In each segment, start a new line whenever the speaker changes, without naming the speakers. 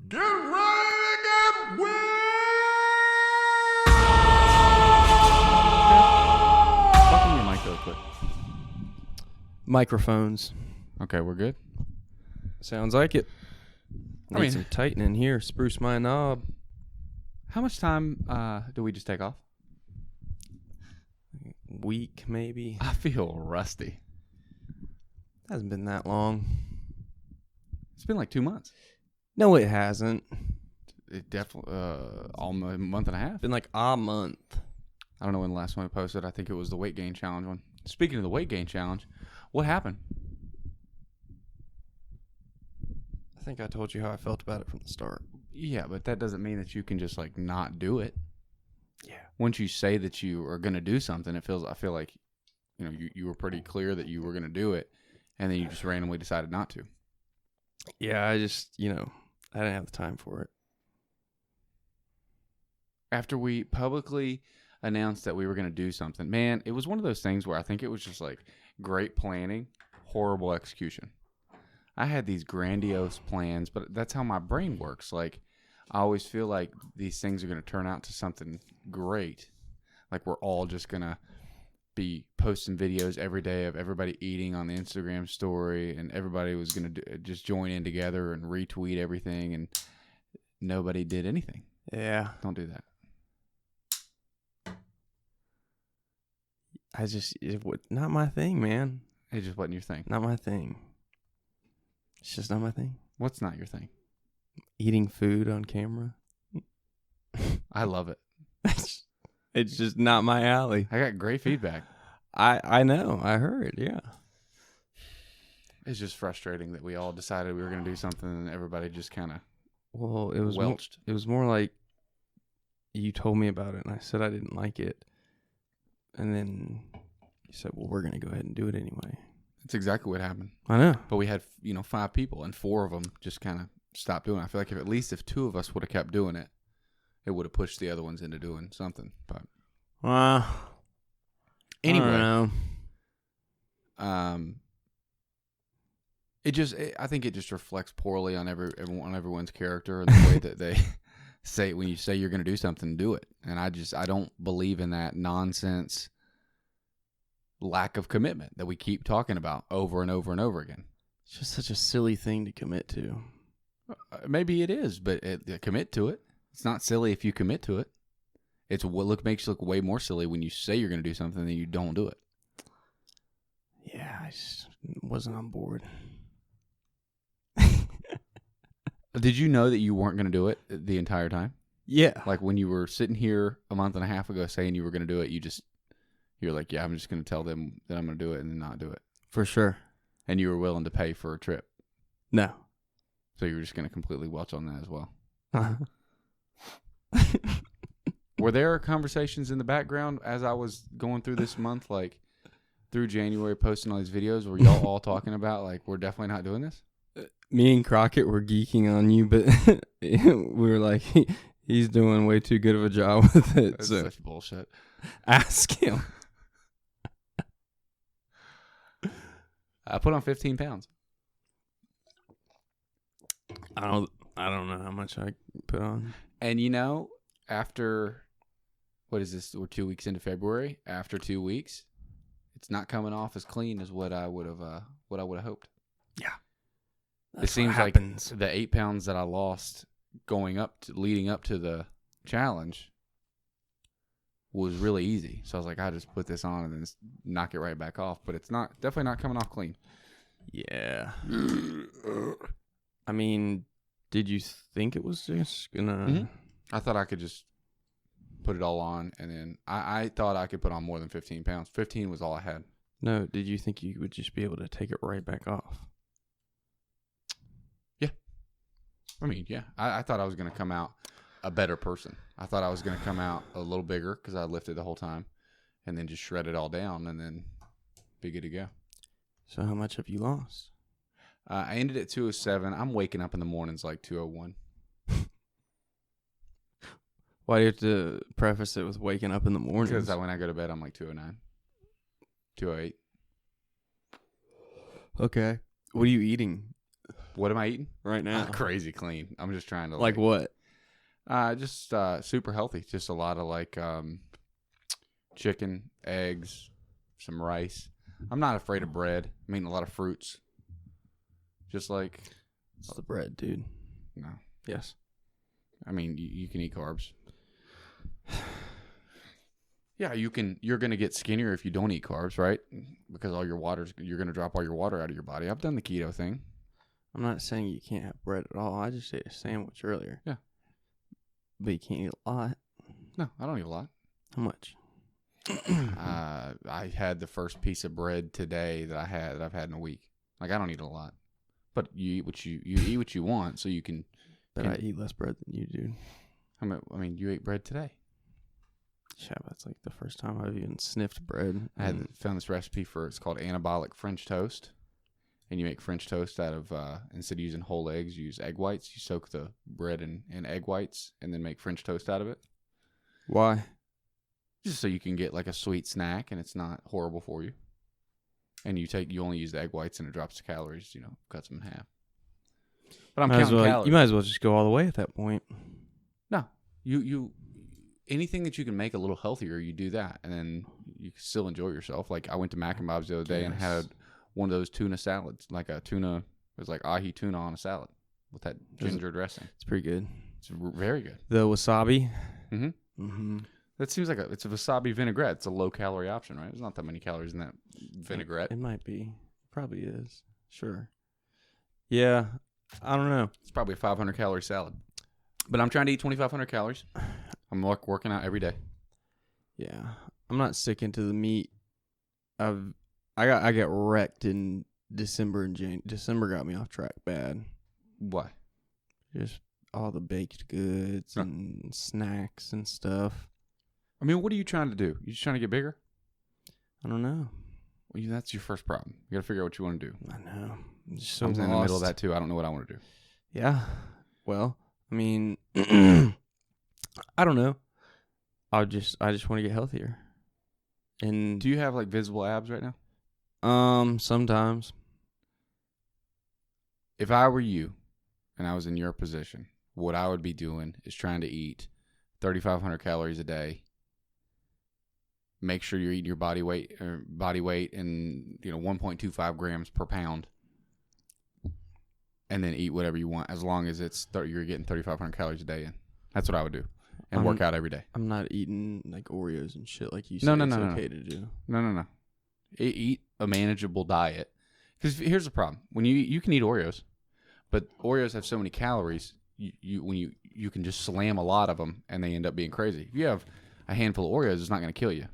Get ready to get weird!
Fucking your mic real quick.
Microphones.
Okay, we're good.
Sounds like it. Need some tightening here. Spruce my knob.
How much time do we just take off?
Week, maybe.
I feel rusty.
Hasn't been that long.
It's been like 2 months.
No, it hasn't.
It definitely almost a month and a half.
Been like a month.
I don't know when the last one I posted. I think it was the weight gain challenge one. Speaking of the weight gain challenge, what happened?
I think I told you how I felt about it from the start.
Yeah, but that doesn't mean that you can just like not do it.
Yeah.
Once you say that you are going to do something, I feel like, you were pretty clear that you were going to do it, and then you just randomly decided not to.
Yeah, I just, I didn't have the time for it.
After we publicly announced that we were going to do something, man, it was one of those things where I think it was just like great planning, horrible execution. I had these grandiose plans, but that's how my brain works. Like, I always feel like these things are going to turn out to something great. Like, we're all just going to be posting videos every day of everybody eating on the Instagram story, and everybody was going to just join in together and retweet everything, and nobody did anything.
Yeah.
Don't do that.
Not my thing, man.
It just wasn't your thing.
Not my thing. It's just not my thing.
What's not your thing?
Eating food on camera.
I love it.
It's just not my alley.
I got great feedback.
I know. I heard, yeah.
It's just frustrating that we all decided we were going to do something and everybody just kind of
it was
welched.
It was more like you told me about it and I said I didn't like it. And then you said, well, we're going to go ahead and do it anyway.
That's exactly what happened.
I know.
But we had, 5 people, and 4 of them just kind of stopped doing it. I feel like if 2 of us would have kept doing it, it would have pushed the other ones into doing something. But anyway,
I don't know.
I think it just reflects poorly on everyone's character and the way that they say, when you say you're going to do something, do it. And I don't believe in that nonsense lack of commitment that we keep talking about over and over and over again.
It's just such a silly thing to commit to.
Maybe it is, but commit to it. It's not silly if you commit to it. It's what makes you look way more silly when you say you're going to do something and you don't do it.
Yeah, I just wasn't on board.
Did you know that you weren't going to do it the entire time?
Yeah.
Like when you were sitting here a month and a half ago saying you were going to do it, you're like, yeah, I'm just going to tell them that I'm going to do it and then not do it.
For sure.
And you were willing to pay for a trip.
No.
So you were just going to completely welch on that as well.
Uh-huh.
Were there conversations in the background as I was going through this month, like through January, posting all these videos? Were y'all all talking about, like, we're definitely not doing this?
Me and Crockett were geeking on you, but we were like, he's doing way too good of a job with it.
That's
so
such bullshit.
ask him.
I put on 15 pounds.
I don't know how much I put on.
And after, what is this? We're 2 weeks into February. After 2 weeks, it's not coming off as clean as what I would have hoped.
Yeah.
It seems like the 8 pounds that I lost leading up to the challenge was really easy. So I was like, I just put this on and then knock it right back off. But it's definitely not coming off clean.
Yeah. I mean, did you think it was just gonna?
Mm-hmm. I thought I could just put it all on, and then I thought I could put on more than 15 pounds. 15 was all I had.
No, did you think you would just be able to take it right back off?
Yeah. I mean, yeah. I thought I was going to come out a better person. I thought I was going to come out a little bigger because I lifted the whole time, and then just shred it all down, and then be good to go.
So how much have you lost?
I ended at 207. I'm waking up in the mornings like 201.
Why do you have to preface it with waking up in the morning?
Because when I go to bed, I'm like 209, 208.
Okay. What are you eating?
What am I eating
right now?
Crazy clean. I'm just trying to
Like what?
Just super healthy. Just a lot of like chicken, eggs, some rice. I'm not afraid of bread. I'm eating a lot of fruits. Just like
It's the bread, dude.
no.
Yes.
I mean, you can eat carbs. Yeah, you can. You're gonna get skinnier if you don't eat carbs, right? Because you're gonna drop all your water out of your body. I've done the keto thing.
I'm not saying you can't have bread at all. I just ate a sandwich earlier.
Yeah.
But you can't eat a lot.
No, I don't eat a lot.
How much?
I had the first piece of bread today that I've had in a week. Like I don't eat a lot, but you eat what you eat what you want, so you can.
But I eat less bread than you do.
I mean, you ate bread today.
Yeah, that's like the first time I've even sniffed bread.
I found this recipe it's called anabolic French toast, and you make French toast out of instead of using whole eggs, you use egg whites. You soak the bread in egg whites, and then make French toast out of it.
Why?
Just so you can get like a sweet snack, and it's not horrible for you. And you only use the egg whites, and it drops the calories. Cuts them in half. But I'm counting calories.
You might as well just go all the way at that point.
No, you anything that you can make a little healthier, you do that, and then you can still enjoy yourself. Like I went to Mac and Bob's the other day and had one of those tuna salads, like a tuna. It was like ahi tuna on a salad with that ginger dressing.
It's pretty good.
It's very good.
The wasabi.
Mm-hmm.
Mm-hmm.
That seems like it's a wasabi vinaigrette. It's a low calorie option, right? There's not that many calories in that vinaigrette.
It might be. Probably is. Sure. Yeah. I don't know.
It's probably a 500 calorie salad. But I'm trying to eat 2,500 calories. I'm working out every day.
Yeah. I'm not sticking to the meat. I got wrecked in December and January. December got me off track bad.
Why?
Just all the baked goods and snacks and stuff.
I mean, what are you trying to do? You just trying to get bigger?
I don't know.
Well, that's your first problem. You got to figure out what you want to do.
I know. I'm just so
I'm
lost.
in the middle of that too. I don't know what I want to do.
Yeah. Well, I mean, I don't know. I just want to get healthier. And
do you have like visible abs right now?
Sometimes.
If I were you and I was in your position, what I would be doing is trying to eat 3,500 calories a day. Make sure you're eating your body weight and 1.25 grams per pound, and then eat whatever you want as long as you're getting 3,500 calories a day in. That's what I would do, and work out every day.
I'm not eating like Oreos and shit like you said. It's okay to do.
No. Eat a manageable diet. Because here's the problem: when you can eat Oreos, but Oreos have so many calories. You can just slam a lot of them, and they end up being crazy. If you have a handful of Oreos, it's not going to kill you.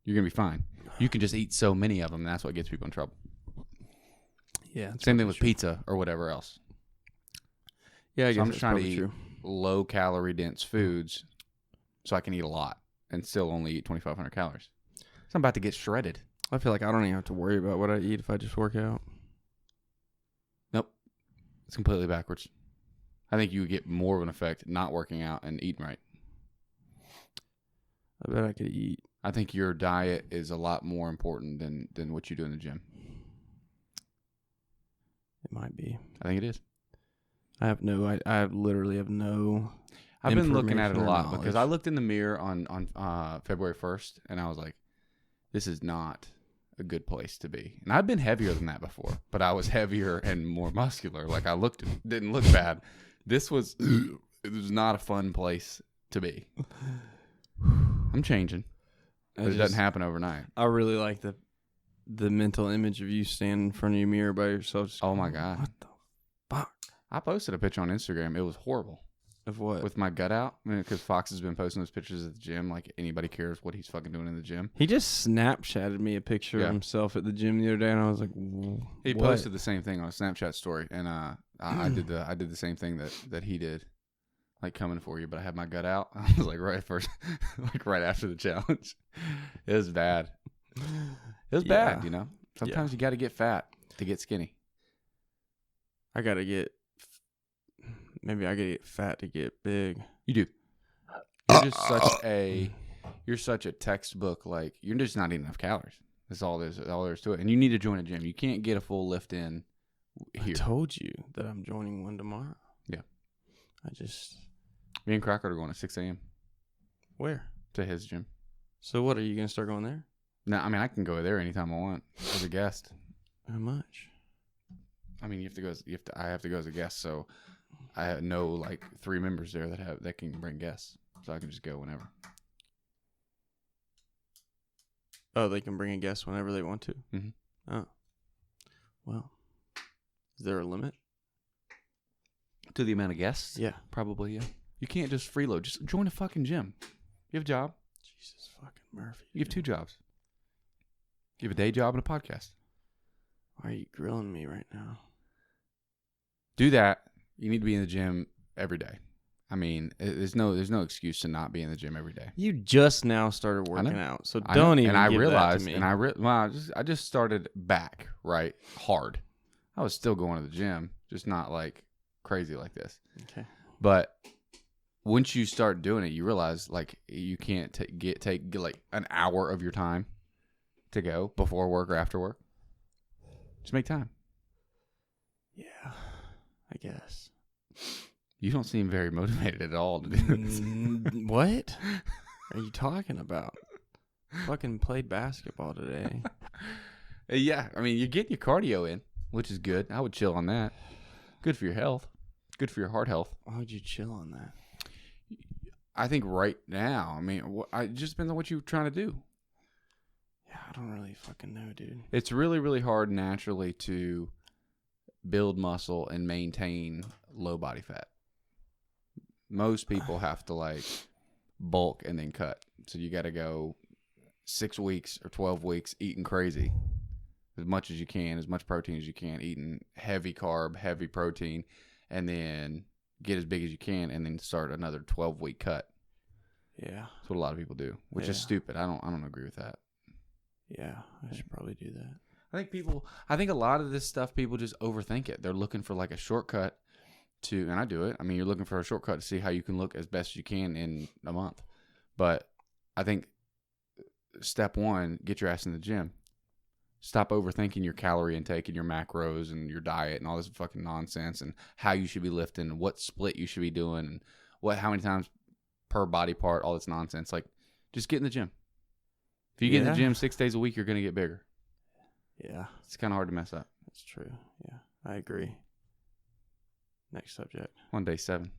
You're going to be fine. You can just eat so many of them, and that's what gets people in trouble.
Yeah.
Same thing with pizza or whatever else.
Yeah, I guess
I'm just trying to eat
true.
low-calorie dense foods so I can eat a lot and still only eat 2,500 calories. So I'm about to get shredded.
I feel like I don't even have to worry about what I eat if I just work out.
Nope. It's completely backwards. I think you would get more of an effect not working out and eating right.
I bet I could eat.
I think your diet is a lot more important than what you do in the gym.
It might be.
I think it is.
I literally have no.
I've been looking at it a lot
knowledge.
because I looked in the mirror on February 1st and I was like, this is not a good place to be. And I've been heavier than that before, but I was heavier and more muscular. Like didn't look bad. It was not a fun place to be. I'm changing. But it doesn't happen overnight.
I really like the mental image of you standing in front of your mirror by yourself.
Oh my God.
What the fuck?
I posted a picture on Instagram. It was horrible.
Of what?
With my gut out. Because Fox has been posting those pictures at the gym. Like anybody cares what he's fucking doing in the gym.
He just Snapchatted me a picture of himself at the gym the other day, and I was like,
he posted the same thing on a Snapchat story, and I did the same thing that he did. Like coming for you, but I had my gut out. I was like right after the challenge. It was bad. It was bad, Sometimes you got to get fat to get skinny.
Maybe I gotta get fat to get big.
You do. You're such a textbook. Like you're just not eating enough calories. That's all there is to it. And you need to join a gym. You can't get a full lift in here.
I told you that I'm joining one tomorrow.
Yeah.
Me
and Crocker are going at 6 a.m.
Where?
To his gym.
So what, are you going to start going there?
No, I mean, I can go there anytime I want as a guest.
How much?
I mean, I have to go as a guest, so I know like 3 members there that can bring guests, so I can just go whenever.
Oh, they can bring a guest whenever they want to?
Mm-hmm.
Oh. Well, is there a limit?
To the amount of guests?
Yeah.
Probably, yeah. You can't just freeload. Just join a fucking gym. You have a job.
Jesus fucking Murphy.
You have 2 jobs. You have a day job and a podcast.
Why are you grilling me right now?
Do that. You need to be in the gym every day. I mean, there's no excuse to not be in the gym every day.
You just now started working out, so
I
don't
know.
even
and I
give
realized,
that to me.
And I just started back, right, hard. I was still going to the gym, just not like crazy like this.
Okay.
But once you start doing it, you realize like you can't take like an hour of your time to go before work or after work. Just make time.
Yeah, I guess.
You don't seem very motivated at all to do this.
What are you talking about? Fucking played basketball today.
Yeah, I mean, you're getting your cardio in, which is good. I would chill on that. Good for your health. Good for your heart health.
Why would you chill on that?
I think right now, I mean, it just depends on what you're trying to do.
Yeah, I don't really fucking know, dude.
It's really, really hard naturally to build muscle and maintain low body fat. Most people have to like bulk and then cut. So you got to go 6 weeks or 12 weeks eating crazy as much as you can, as much protein as you can, eating heavy carb, heavy protein, and then get as big as you can and then start another 12-week cut.
Yeah.
That's what a lot of people do, which is stupid. I don't agree with that.
Yeah, I should probably do that.
I think a lot of this stuff, people just overthink it. They're looking for like a shortcut to, and I do it. I mean, you're looking for a shortcut to see how you can look as best you can in a month. But I think step 1, get your ass in the gym. Stop overthinking your calorie intake and your macros and your diet and all this fucking nonsense and how you should be lifting and what split you should be doing and how many times per body part, all this nonsense. Like, just get in the gym. If you get in the gym 6 days a week, you're going to get bigger.
Yeah.
It's kind of hard to mess up.
That's true. Yeah, I agree. Next subject.
On day 7.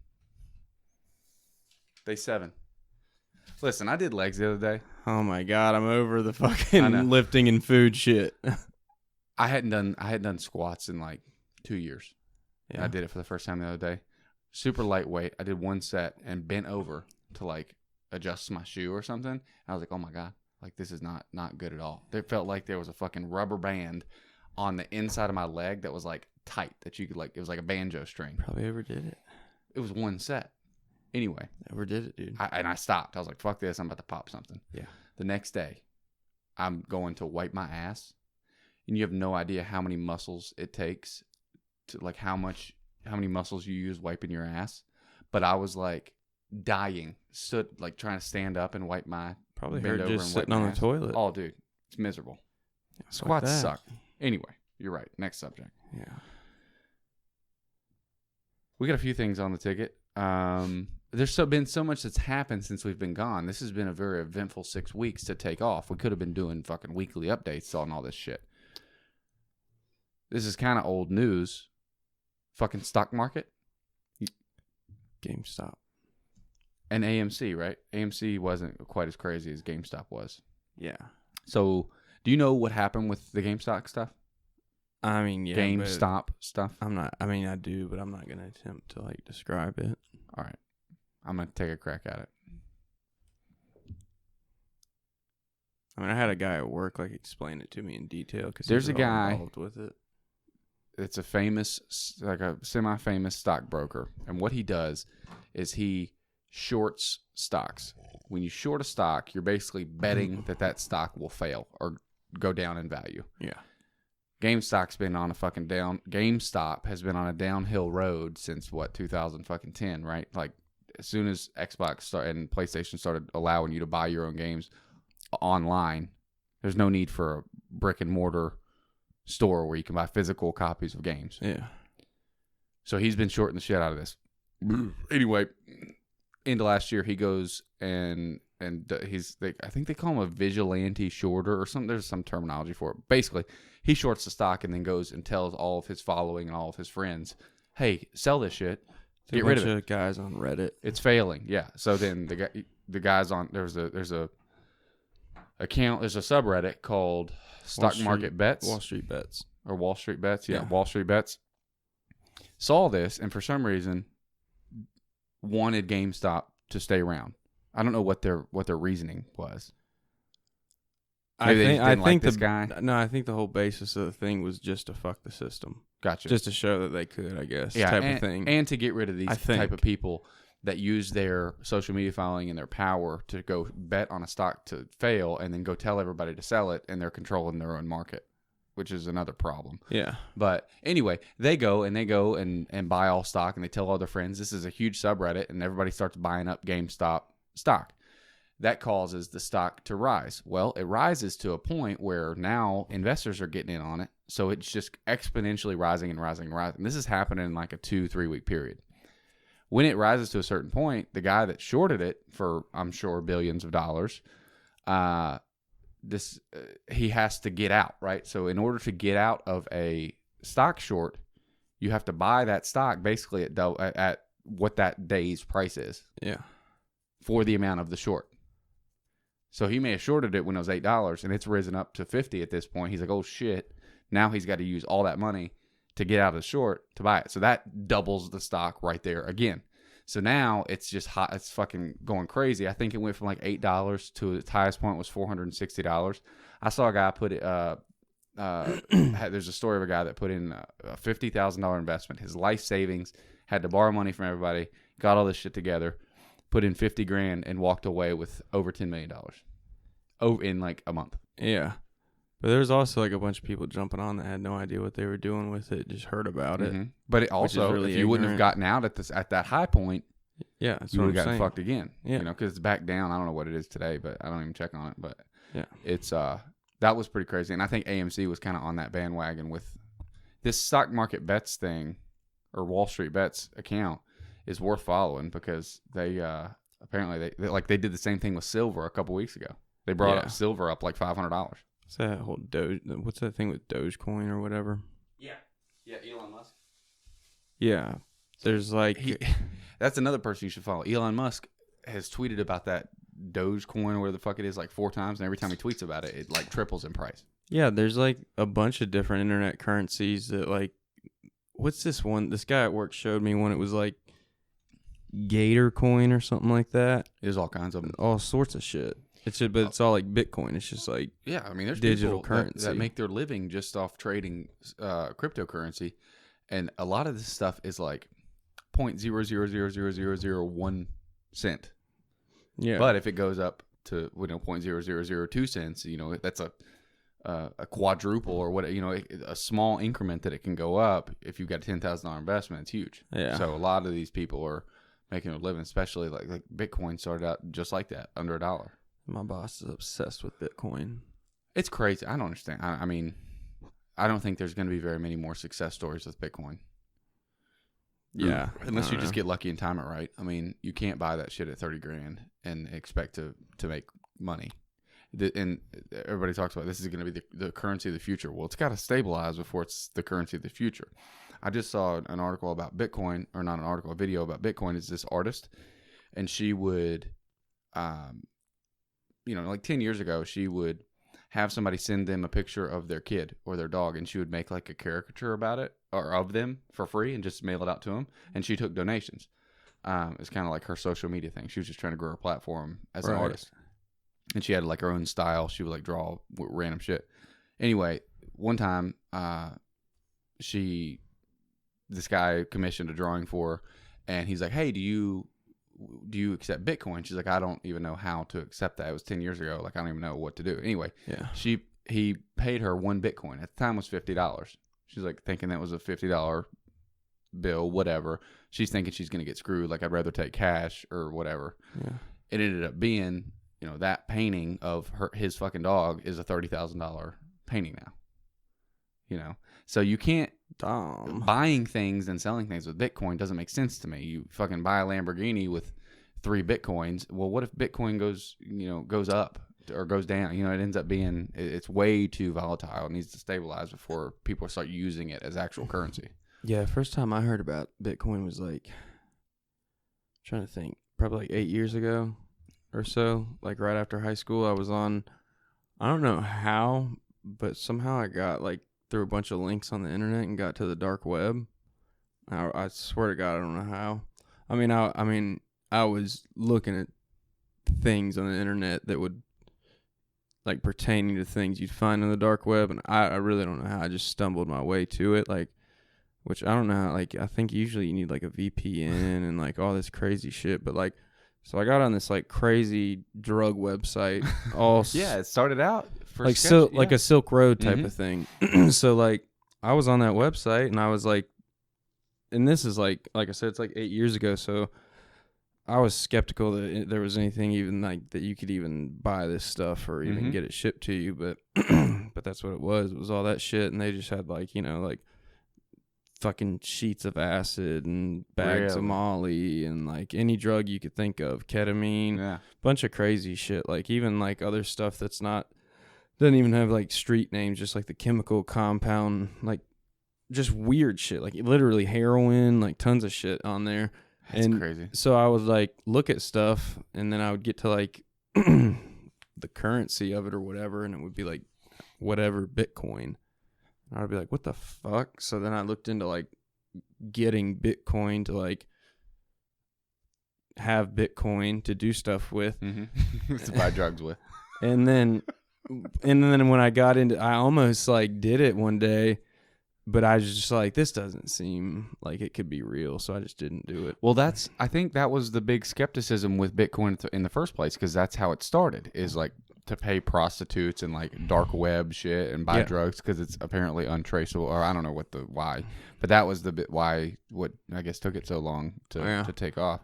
Day 7. Listen, I did legs the other day.
Oh my God, I'm over the fucking lifting and food shit.
I hadn't done squats in like 2 years. Yeah. I did it for the first time the other day. Super lightweight. I did 1 set and bent over to like adjust my shoe or something. And I was like, oh my God, like this is not good at all. It felt like there was a fucking rubber band on the inside of my leg that was like tight, that you could like, it was like a banjo string.
Probably overdid it.
It was 1 set. Anyway.
Overdid it, dude.
I stopped. I was like, fuck this. I'm about to pop something.
Yeah.
The next day, I'm going to wipe my ass. And you have no idea how many muscles it takes to like how many muscles you use wiping your ass. But I was like dying, stood like trying to stand up and wipe my
probably
bend
hurt
over
just
and
sitting
wipe my
on
ass.
the toilet.
Oh, dude, it's miserable.
Yeah,
Squats suck. Anyway, you're right. Next subject.
Yeah.
We got a few things on the ticket. There's been so much that's happened since we've been gone. This has been a very eventful 6 weeks to take off. We could have been doing fucking weekly updates on all this shit. This is kind of old news. Fucking stock market.
GameStop.
And AMC, right? AMC wasn't quite as crazy as GameStop was.
Yeah.
So, do you know what happened with the GameStop stuff?
I mean, yeah.
GameStop stuff?
I mean, I do, but I'm not going to attempt to, like, describe it.
All right. I'm going to take a crack at it.
I mean, I had a guy at work, like, explain it to me in detail. Cause
there's a guy
involved with it.
It's a famous, like a semi-famous stockbroker. And what he does is he shorts stocks. When you short a stock, you're basically betting that stock will fail or go down in value.
Yeah.
GameStop has been on a downhill road since 2010, right? Like as soon as Xbox and PlayStation started allowing you to buy your own games online, there's no need for a brick and mortar store where you can buy physical copies of games.
Yeah.
So he's been shorting the shit out of this. Anyway, into last year, he goes and I think they call him a vigilante shorter or something. There's some terminology for it. Basically, he shorts the stock and then goes and tells all of his following and all of his friends, "Hey, sell this shit. Get rid of it."
Guys on Reddit.
It's failing. Yeah. So then the guys on there's a subreddit called Stock Market Bets.
Wall Street Bets.
Or Wall Street Bets. Yeah,
Yeah.
Wall Street Bets. Saw this and for some reason wanted GameStop to stay around. I don't know what their reasoning was. Maybe they just didn't like this guy.
No, I think the whole basis of the thing was just to fuck the system.
Gotcha.
Just to show that they could, I guess, type of thing.
And to get rid of these type of people that use their social media following and their power to go bet on a stock to fail and then go tell everybody to sell it, and they're controlling their own market, which is another problem.
Yeah.
But anyway, they go and buy all stock, and they tell all their friends. This is a huge subreddit, and everybody starts buying up GameStop stock. That causes the stock to rise. Well, it rises to a point where now investors are getting in on it. So it's just exponentially rising and rising and rising. This is happening in like a 2-3 week period. When it rises to a certain point, the guy that shorted it for, I'm sure, billions of dollars, he has to get out, right? So in order to get out of a stock short, you have to buy that stock basically at what that day's price is.
Yeah.
For the amount of the short. So he may have shorted it when it was $8 and it's risen up to $50 at this point. He's like, oh shit. Now he's got to use all that money to get out of the short to buy it. So that doubles the stock right there again. So now it's just hot. It's fucking going crazy. I think it went from like $8 to its highest point was $460. I saw a guy put it, there's a story of a guy that put in a $50,000 investment. His life savings, had to borrow money from everybody, got all this shit together, put in $50,000 and walked away with over $10 million in like a month.
Yeah. But there's also like a bunch of people jumping on that had no idea what they were doing with it, just heard about it.
But it also,
really
if you wouldn't have gotten out at that high point,
yeah, that's
you
what
would have
I'm
gotten
saying.
fucked again.
Yeah.
You know, because it's back down. I don't know what it is today, but I don't even check on it. But
yeah,
it's that was pretty crazy. And I think AMC was kind of on that bandwagon with this Stock Market Bets thing, or Wall Street Bets account is worth following because they apparently they did the same thing with silver a couple weeks ago. They brought up silver up like $500.
What's that whole what's that thing with Dogecoin or whatever?
Yeah, Elon Musk.
Yeah, there's like
that's another person you should follow. Elon Musk has tweeted about that Dogecoin or whatever the fuck it is like 4 times, and every time he tweets about it, it like triples in price.
Yeah, there's like a bunch of different internet currencies that like, what's this one? This guy at work showed me one. It was like Gator Coin or something like that.
There's all kinds of them.
All sorts of shit. But it's all like Bitcoin. It's just like
I mean, there's
digital
people
currency
that make their living just off trading cryptocurrency, and a lot of this stuff is like 0.0000001 cent.
Yeah.
But if it goes up to 0.0002 cents, that's a quadruple or what, a small increment that it can go up. If you've got a $10,000 investment, it's huge.
Yeah.
So a lot of these people are making a living, especially like Bitcoin started out just like that, under $1.
My boss is obsessed with Bitcoin.
It's crazy. I don't understand. I mean, I don't think there's going to be very many more success stories with Bitcoin.
Yeah.
Unless you just get lucky and time it right. I mean, you can't buy that shit at $30,000 and expect to make money. And everybody talks about this is going to be the currency of the future. Well, it's got to stabilize before it's the currency of the future. I just saw an article about Bitcoin, or not an article, a video about Bitcoin. It's this artist, and she would, like 10 years ago, she would have somebody send them a picture of their kid or their dog, and she would make like a caricature about it or of them for free and just mail it out to them. And she took donations. It's kind of like her social media thing. She was just trying to grow her platform as an artist. And she had like her own style. She would like draw random shit. Anyway, one time, this guy commissioned a drawing for her, and he's like, "Hey, do you accept Bitcoin?" She's like, "I don't even know how to accept that. It was 10 years ago. Like, I don't even know what to do." Anyway, he paid her 1 Bitcoin. At the time, it was $50. She's like thinking that was a $50 bill, whatever. She's thinking she's going to get screwed. Like, I'd rather take cash or whatever. Yeah. It ended up being, that painting of his fucking dog is a $30,000 painting now. So you can't.
Dumb.
Buying things and selling things with Bitcoin doesn't make sense to me. You fucking buy a Lamborghini with 3 Bitcoins. Well, what if Bitcoin goes up or goes down? It ends up being, it's way too volatile. It needs to stabilize before people start using it as actual currency.
Yeah, first time I heard about Bitcoin was like, trying to think, probably like 8 years ago or so. Like right after high school, I was on, I don't know how, but somehow I got like through a bunch of links on the internet and got to the dark web. I swear to God, I don't know how. I mean, I was looking at things on the internet that would like pertaining to things you'd find on the dark web, and I really don't know how. I just stumbled my way to it, like, which I don't know how, like, I think usually you need like a VPN and like all this crazy shit, but like, so I got on this like crazy drug website.
Yeah, it started out for
like like a Silk Road type of thing. So like I was on that website and I was like, and this is like I said, it's like 8 years ago. So I was skeptical that there was anything even like that you could even buy this stuff or even get it shipped to you. But but that's what it was. It was all that shit, and they just had like like fucking sheets of acid and bags of Molly and like any drug you could think of, ketamine, bunch of crazy shit. Like even like other stuff that's not, doesn't even have like street names, just like the chemical compound, like just weird shit, like literally heroin, like tons of shit on there.
That's crazy.
So I would like look at stuff and then I would get to like the currency of it or whatever, and it would be like whatever Bitcoin. I'd be like, what the fuck? So then I looked into like getting Bitcoin to like have Bitcoin to do stuff with.
To buy drugs with.
And then when I got into, I almost like did it one day, but I was just like, this doesn't seem like it could be real. So I just didn't do it.
Well, I think that was the big skepticism with Bitcoin in the first place, because that's how it started, is like to pay prostitutes and like dark web shit and buy drugs because it's apparently untraceable, or I don't know why, but that was the bit why what I guess took it so long to take off.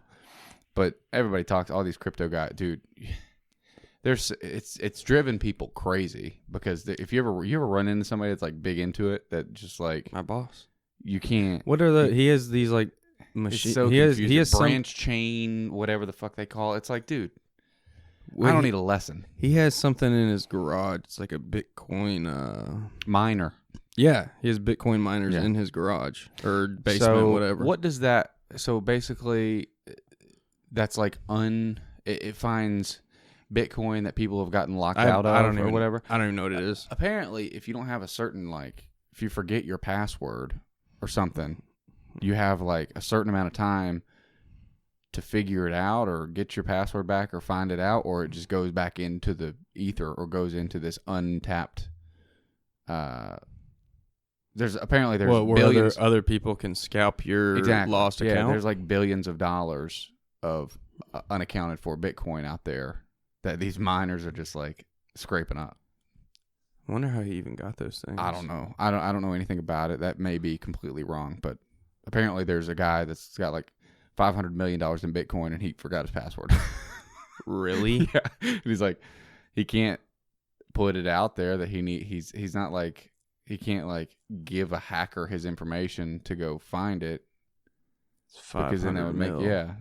But everybody talks, all these crypto guys, dude. It's driven people crazy, because if you ever run into somebody that's like big into it, that just like
my boss,
you can't.
What are he has these like machines.
So he has branch chain, whatever the fuck they call it. It's like, dude. I don't need a lesson.
He has something in his garage. It's like a Bitcoin
miner.
Yeah, he has Bitcoin miners in his garage or basement, whatever.
What does that? So basically, that's like it finds Bitcoin that people have gotten locked out of or whatever.
I don't even know what it is.
Apparently, if you don't have a certain if you forget your password or something, you have like a certain amount of time to figure it out or get your password back or find it out, or it just goes back into the ether or goes into this untapped. There's billions.
Other people can scalp your lost account.
Yeah, there's like billions of dollars of unaccounted for Bitcoin out there that these miners are just like scraping up.
I wonder how he even got those things.
I don't know. I don't know anything about it. That may be completely wrong, but apparently there's a guy that's got like $500 million in Bitcoin and he forgot his password.
Really?
Yeah. And he's like, he can't put it out there that he's not like, he can't like give a hacker his information to go find it.
Because then that would make,
yeah.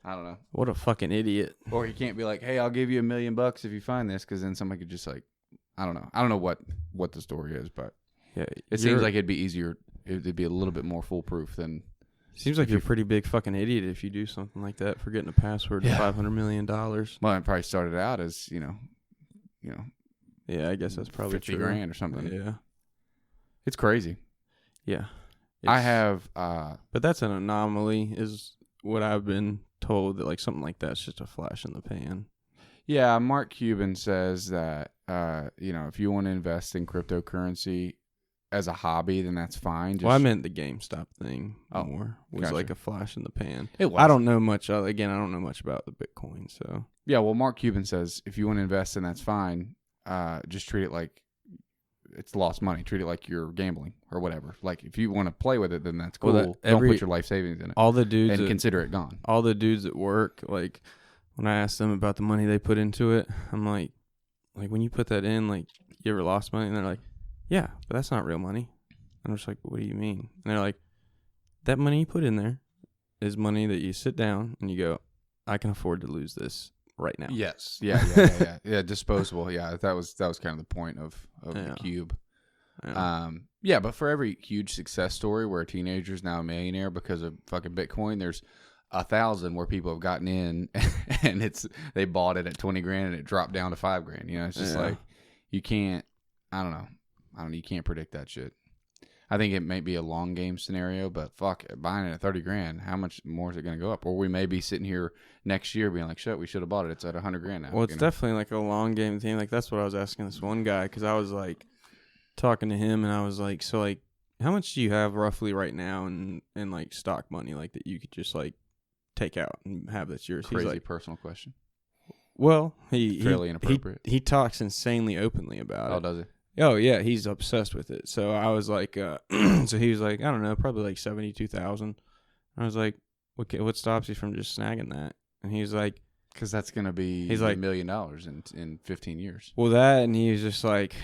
I don't know.
What a fucking idiot.
Or he can't be like, hey, I'll give you $1 million if you find this, because then somebody could just like, I don't know. I don't know what the story is, but
yeah,
it seems like it'd be easier. It'd be a little bit more foolproof than.
Seems like you're a pretty big fucking idiot if you do something like that, forgetting a password to $500 million.
Well, it probably started out as,
Yeah, I guess that's probably
50 grand or something.
Yeah.
It's crazy.
Yeah.
I have...
but that's an anomaly, is what I've been told, that like something like that's just a flash in the pan.
Yeah, Mark Cuban says that, if you want to invest in cryptocurrency as a hobby, then that's fine.
Well, I meant the GameStop thing more. It was
gotcha.
like a flash in the pan.
It was.
I don't know much. Again, I don't know much about the Bitcoin, so.
Yeah, well, Mark Cuban says if you want to invest in, that's fine. Just treat it like it's lost money. Treat it like you're gambling or whatever. Like if you want to play with it, then that's cool. Well, don't put your life savings in it.
All the dudes
and consider it gone.
All the dudes at work, like when I asked them about the money they put into it, I'm like when you put that in, like you ever lost money? And they're like, yeah, but that's not real money. And I'm just like, what do you mean? And they're like, that money you put in there is money that you sit down and you go, I can afford to lose this right now.
Yes. Yeah. Disposable. Yeah. That was kind of the point of the cube.
Yeah.
But for every huge success story where a teenager's now a millionaire because of fucking Bitcoin, there's 1,000 where people have gotten in and they bought it at 20 grand and it dropped down to 5 grand. You know, it's just like, you can't, I don't know, you can't predict that shit. I think it may be a long game scenario, but fuck, buying it at 30 grand, how much more is it going to go up? Or we may be sitting here next year being like, shit, we should have bought it. It's at 100 grand now.
Well, it's definitely like a long game thing. Like, that's what I was asking this one guy, because I was like talking to him and I was like, so like, how much do you have roughly right now in like stock money, like that you could just like take out and have that's yours?
Crazy
He's like,
personal question.
Well,
fairly inappropriate.
He talks insanely openly about it.
Oh, does he?
Oh yeah, he's obsessed with it. So I was like, so he was like, I don't know, probably like 72,000. I was like, okay, what stops you from just snagging that? And he was like,
because that's gonna be
he's like
$1 million in 15 years.
Well, that, and he was just like,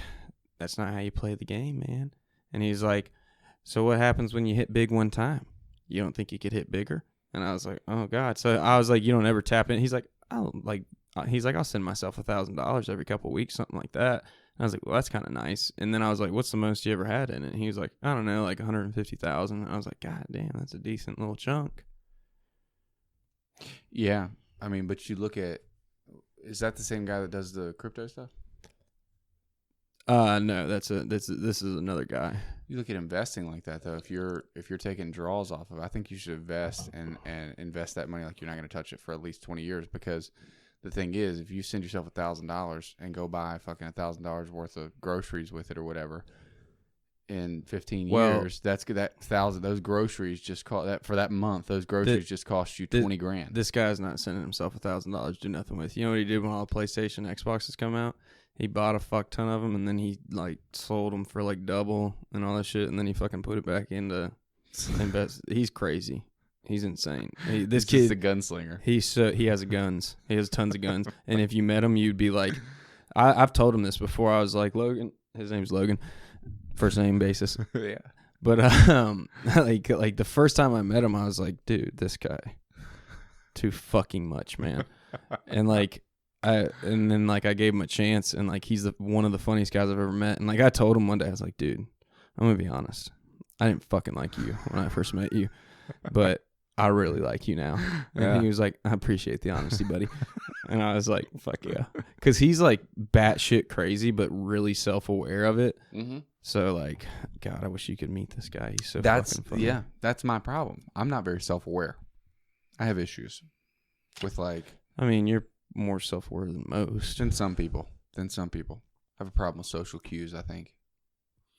that's not how you play the game, man. And he's like, so what happens when you hit big one time? You don't think you could hit bigger? And I was like, oh God. So I was like, you don't ever tap in. He's like, I'll send myself $1,000 every couple of weeks, something like that. I was like, well, that's kind of nice. And then I was like, what's the most you ever had in it? And he was like, I don't know, like 150,000. I was like, God damn, that's a decent little chunk.
Yeah. I mean, but you look at, is that the same guy that does the crypto stuff?
No, this is another guy.
You look at investing like that though. If you're taking draws off of, I think you should invest and invest that money like you're not going to touch it for at least 20 years, because the thing is, if you send yourself $1,000 and go buy fucking $1,000 worth of groceries with it or whatever, in 15 years, that $1,000, those groceries just cost that for that month. Those groceries just cost you 20 grand.
This guy's not sending himself $1,000 to do nothing with. You know what he did when all the PlayStation, Xboxes come out? He bought a fuck ton of them and then he like sold them for like double and all that shit, and then he fucking put it back into invest. He's crazy. He's insane. This kid's
a gunslinger.
He has guns. He has tons of guns. And if you met him, you'd be like, I've told him this before. I was like, Logan. His name's Logan, first name basis.
Yeah.
But like the first time I met him, I was like, dude, this guy, too fucking much, man. And like and then I gave him a chance, and like he's one of the funniest guys I've ever met. And like I told him one day, I was like, dude, I'm gonna be honest. I didn't fucking like you when I first met you, but I really like you now. And he was like, I appreciate the honesty, buddy. And I was like, fuck yeah. Because he's like batshit crazy, but really self-aware of it. Mm-hmm. So like, God, I wish you could meet this guy. He's so fucking funny.
Yeah, that's my problem. I'm not very self-aware. I have issues with like...
I mean, you're more self-aware than most.
Than some people. I have a problem with social cues, I think.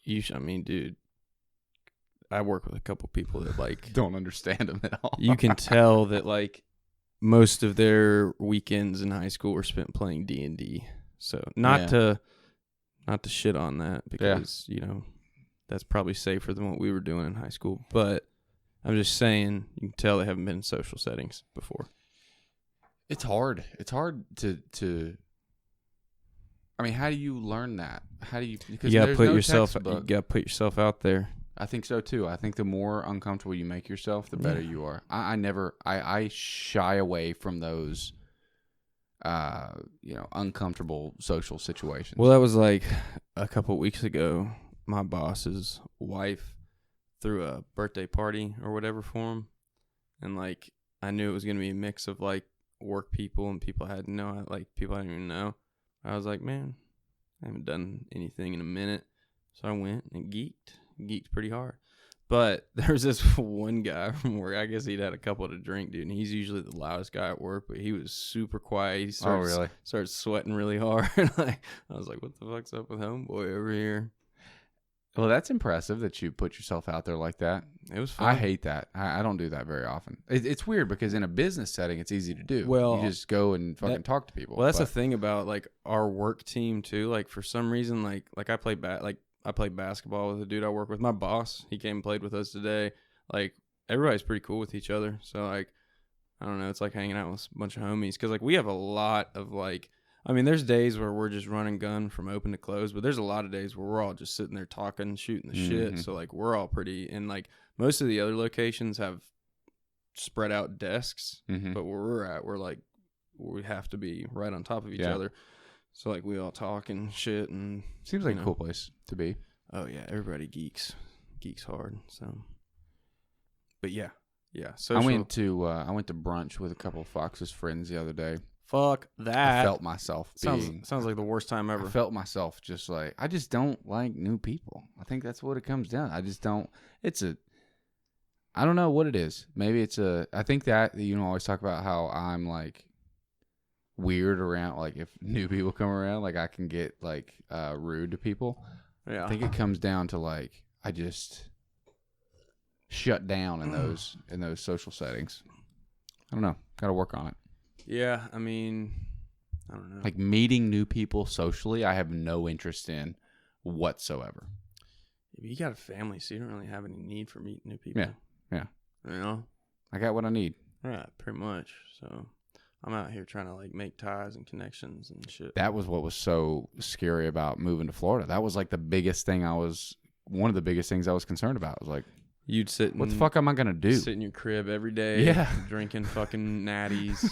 I mean, dude. I work with a couple people that like
don't understand them at all.
You can tell that like most of their weekends in high school were spent playing D&D. So not to shit on that, because you know that's probably safer than what we were doing in high school. But I'm just saying, you can tell they haven't been in social settings before.
It's hard. It's hard to. I mean, how do you learn that? How do you? Because
you gotta put yourself out there.
I think so too. I think the more uncomfortable you make yourself, the better you are. I shy away from those, uncomfortable social situations.
Well, that was like a couple of weeks ago. My boss's wife threw a birthday party or whatever for him, and like I knew it was gonna be a mix of like work people and people I hadn't know, like people I didn't even know. I was like, man, I haven't done anything in a minute, so I went and geeked pretty hard. But there was this one guy from work. I guess he'd had a couple to drink, dude, and he's usually the loudest guy at work, but he was super quiet. He started sweating really hard. I was like, what the fuck's up with homeboy over here?
Well, that's impressive that you put yourself out there like that.
It was fun.
I hate that. I don't do that very often. It's weird because in a business setting, it's easy to do.
Well,
you just go and fucking talk to people.
Well, that's the thing about like our work team too. Like for some reason, like I played basketball with a dude I work with. My boss, he came and played with us today. Like everybody's pretty cool with each other. So like, I don't know. It's like hanging out with a bunch of homies, because like we have a lot of like I mean, there's days where we're just running gun from open to close, but there's a lot of days where we're all just sitting there talking, shooting the shit. So like we're all pretty, and like most of the other locations have spread out desks, but where we're at, we have to be right on top of each other. So like we all talk and shit, and
seems like a cool place to be.
Oh yeah, everybody geeks hard. So, but yeah. Social.
I went to brunch with a couple of Fox's friends the other day.
Fuck that.
I felt myself
sounds like the worst time ever.
I felt myself just like, I just don't like new people. I think that's what it comes down. I just don't. I don't know what it is. Maybe I think that, always talk about how I'm like weird around, like if new people come around, like I can get like rude to people. Yeah. I think it comes down to like, I just shut down in those social settings. I don't know. Got to work on it.
Yeah, I mean, I don't know.
Like meeting new people socially, I have no interest in whatsoever.
You got a family, so you don't really have any need for meeting new people.
Yeah.
You know?
I got what I need.
Yeah, pretty much. So I'm out here trying to like make ties and connections and shit.
That was what was so scary about moving to Florida. That was like one of the biggest things I was concerned about. I was like,
you'd sit.
What the fuck am I gonna do?
Sit in your crib every day.
Yeah,
drinking fucking natties.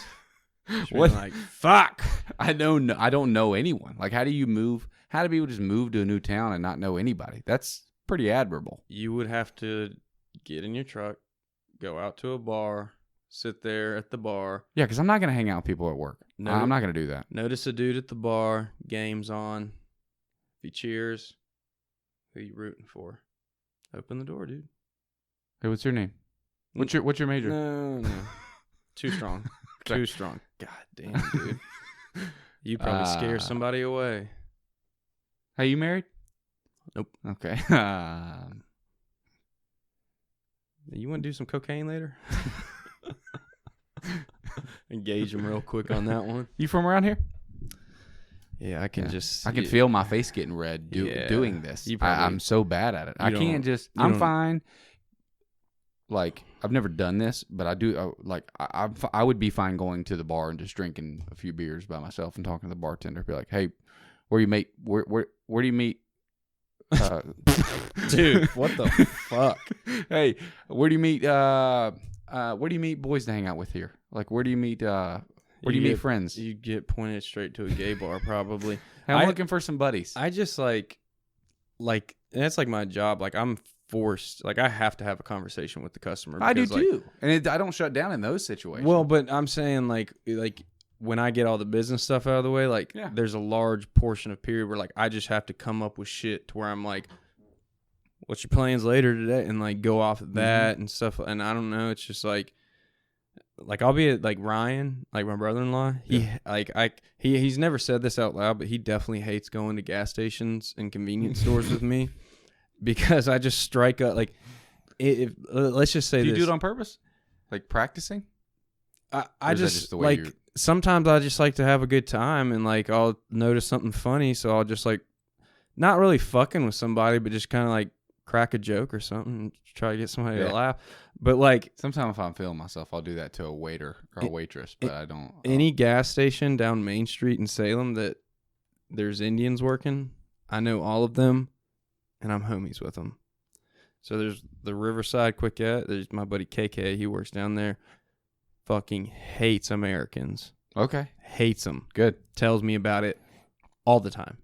What?
Like, fuck.
I don't know anyone. Like, how do you move? How do people just move to a new town and not know anybody? That's pretty admirable.
You would have to get in your truck, go out to a bar, sit there at the bar.
Yeah, because I'm not gonna hang out with people at work. I'm not gonna do that.
Notice a dude at the bar, game's on. If he cheers, who you rooting for? Open the door, dude.
Hey, what's your name? What's your major?
No. Too strong. Too strong. God damn, dude. You probably scare somebody away.
Hey, you married?
Nope.
Okay.
You want to do some cocaine later? Engage him real quick on that one.
You from around here?
Yeah, I can
I can feel my face getting red doing this. I'm so bad at it. I'm fine. Like, I've never done this, but I do. I would be fine going to the bar and just drinking a few beers by myself and talking to the bartender. Be like, hey, where do you meet?
Dude, what the fuck?
Hey, where do you meet? Where do you meet boys to hang out with here? Like, where do you meet? Where do you meet friends?
You get pointed straight to a gay bar, probably.
Hey, I'm looking for some buddies.
I just like that's like my job. Like, I'm forced, like I have to have a conversation with the customer.
I do too, and I don't shut down in those situations.
Well, but I'm saying like when I get all the business stuff out of the way, like there's a large portion of period where like I just have to come up with shit to where I'm like, what's your plans later today, and like go off of that and stuff. And I don't know, it's just like I'll be at like Ryan, like my brother-in-law. He's never said this out loud, but he definitely hates going to gas stations and convenience stores with me. Because I just strike up, like, let's just say
do you
this.
Do it on purpose? Like practicing?
I just like, sometimes I just like to have a good time and, like, I'll notice something funny. So I'll just, like, not really fucking with somebody, but just kind of, like, crack a joke or something and try to get somebody to laugh. But, like,
sometimes if I'm feeling myself, I'll do that to a waiter or a waitress, but I don't.
Any gas station down Main Street in Salem that there's Indians working, I know all of them. And I'm homies with them. So there's the Riverside Quickette. There's my buddy KK. He works down there. Fucking hates Americans.
Okay.
Hates them.
Good.
Tells me about it all the time.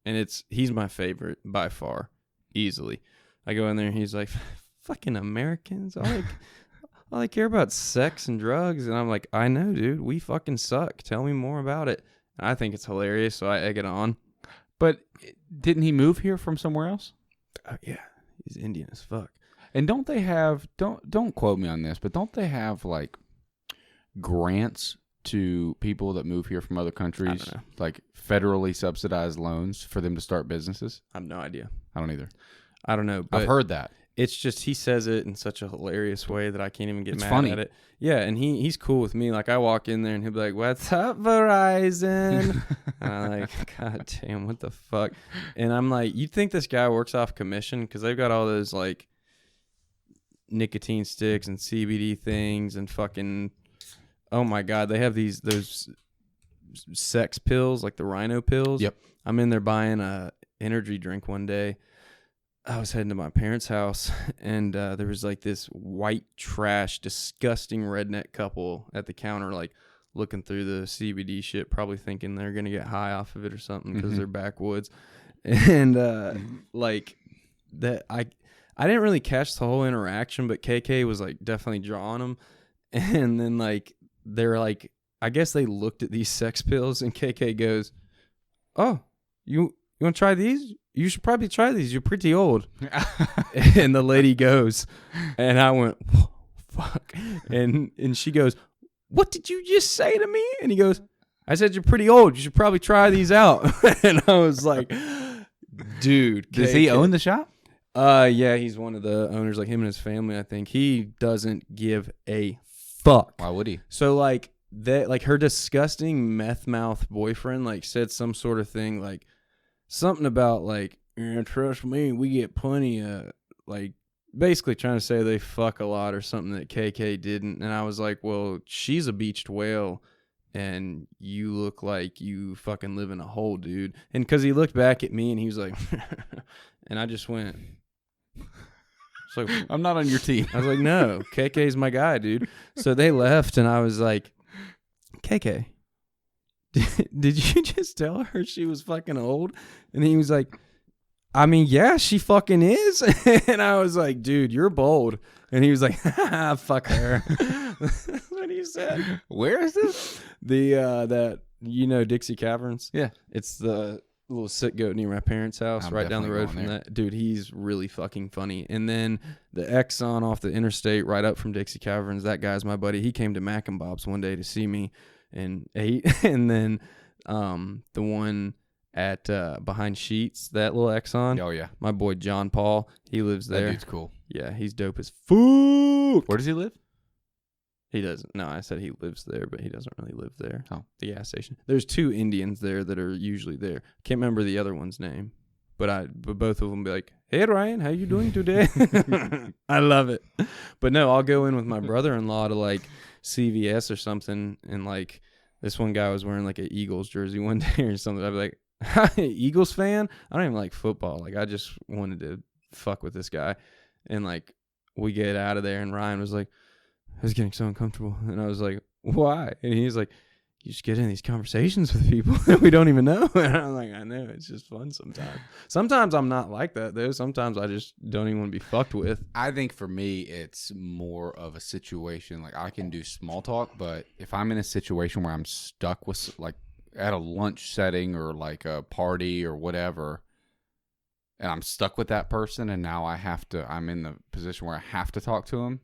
And he's my favorite by far. Easily. I go in there and he's like, fucking Americans? All I care about sex and drugs. And I'm like, I know, dude. We fucking suck. Tell me more about it. And I think it's hilarious, so I egg it on.
But didn't he move here from somewhere else?
Yeah, he's Indian as fuck.
And don't they have, don't quote me on this, but don't they have like grants to people that move here from other countries? I don't know. Like federally subsidized loans for them to start businesses?
I have no idea.
I don't either.
I don't know. But
I've heard that.
It's just he says it in such a hilarious way that I can't even get mad at it. Yeah, and he's cool with me. Like, I walk in there and he'll be like, what's up, Verizon? And I'm like, God damn, what the fuck? And I'm like, you'd think this guy works off commission because they've got all those, like, nicotine sticks and CBD things and fucking, oh, my God. They have those sex pills, like the rhino pills.
Yep.
I'm in there buying a energy drink one day. I was heading to my parents' house, and there was like this white trash, disgusting redneck couple at the counter, like looking through the CBD shit, probably thinking they're gonna get high off of it or something because they're backwoods. And like that, I didn't really catch the whole interaction, but KK was like definitely drawing them. And then like they're like, I guess they looked at these sex pills, and KK goes, "Oh, you want to try these? You should probably try these. You're pretty old." And the lady goes, and I went, "Fuck!" And she goes, "What did you just say to me?" And he goes, "I said you're pretty old. You should probably try these out." And I was like, "Dude,
does he own the shop?"
Yeah, he's one of the owners. Like him and his family, I think. He doesn't give a fuck.
Why would he?
So like that, like her disgusting meth mouth boyfriend, like said some sort of thing, like something about like, "Yeah, trust me, we get plenty of," like basically trying to say they fuck a lot or something that KK didn't. And I was like, well, she's a beached whale, and you look like you fucking live in a hole, dude. And because he looked back at me and he was like, and I just went. So
I'm not on your team.
I was like, no, KK's my guy, dude. So they left, and I was like, KK, did you just tell her she was fucking old? And he was like, I mean, yeah, she fucking is. And I was like, dude, you're bold. And he was like, fuck her. That's what he said.
Where is this?
That Dixie Caverns?
Yeah.
It's the little sick goat near my parents' house,
I'm
right down the road
definitely
from
going
that. Dude, he's really fucking funny. And then the Exxon off the interstate right up from Dixie Caverns, that guy's my buddy. He came to Mac and Bob's one day to see me and ate. And then the one at behind Sheets, that little Exxon.
Oh, yeah.
My boy John Paul, he lives there.
That dude's cool.
Yeah, he's dope as fuck.
Where does he live?
He doesn't. No, I said he lives there, but he doesn't really live there.
Oh.
The gas station. There's 2 Indians there that are usually there. Can't remember the other one's name, but both of them be like, "Hey Ryan, how you doing today?" I love it. But no, I'll go in with my brother-in-law to like CVS or something, and like this one guy was wearing like an Eagles jersey one day or something. I'd be like, "Eagles fan? I don't even like football. Like I just wanted to fuck with this guy." And like we get out of there, and Ryan was like, "I was getting so uncomfortable." And I was like, "Why?" And he's like, "You just get in these conversations with people that we don't even know." And I'm like, I know, it's just fun sometimes. Sometimes I'm not like that, though. Sometimes I just don't even want to be fucked with.
I think for me, it's more of a situation, like I can do small talk, but if I'm in a situation where I'm stuck with, like at a lunch setting or like a party or whatever, and I'm stuck with that person, and now I'm in the position where I have to talk to him,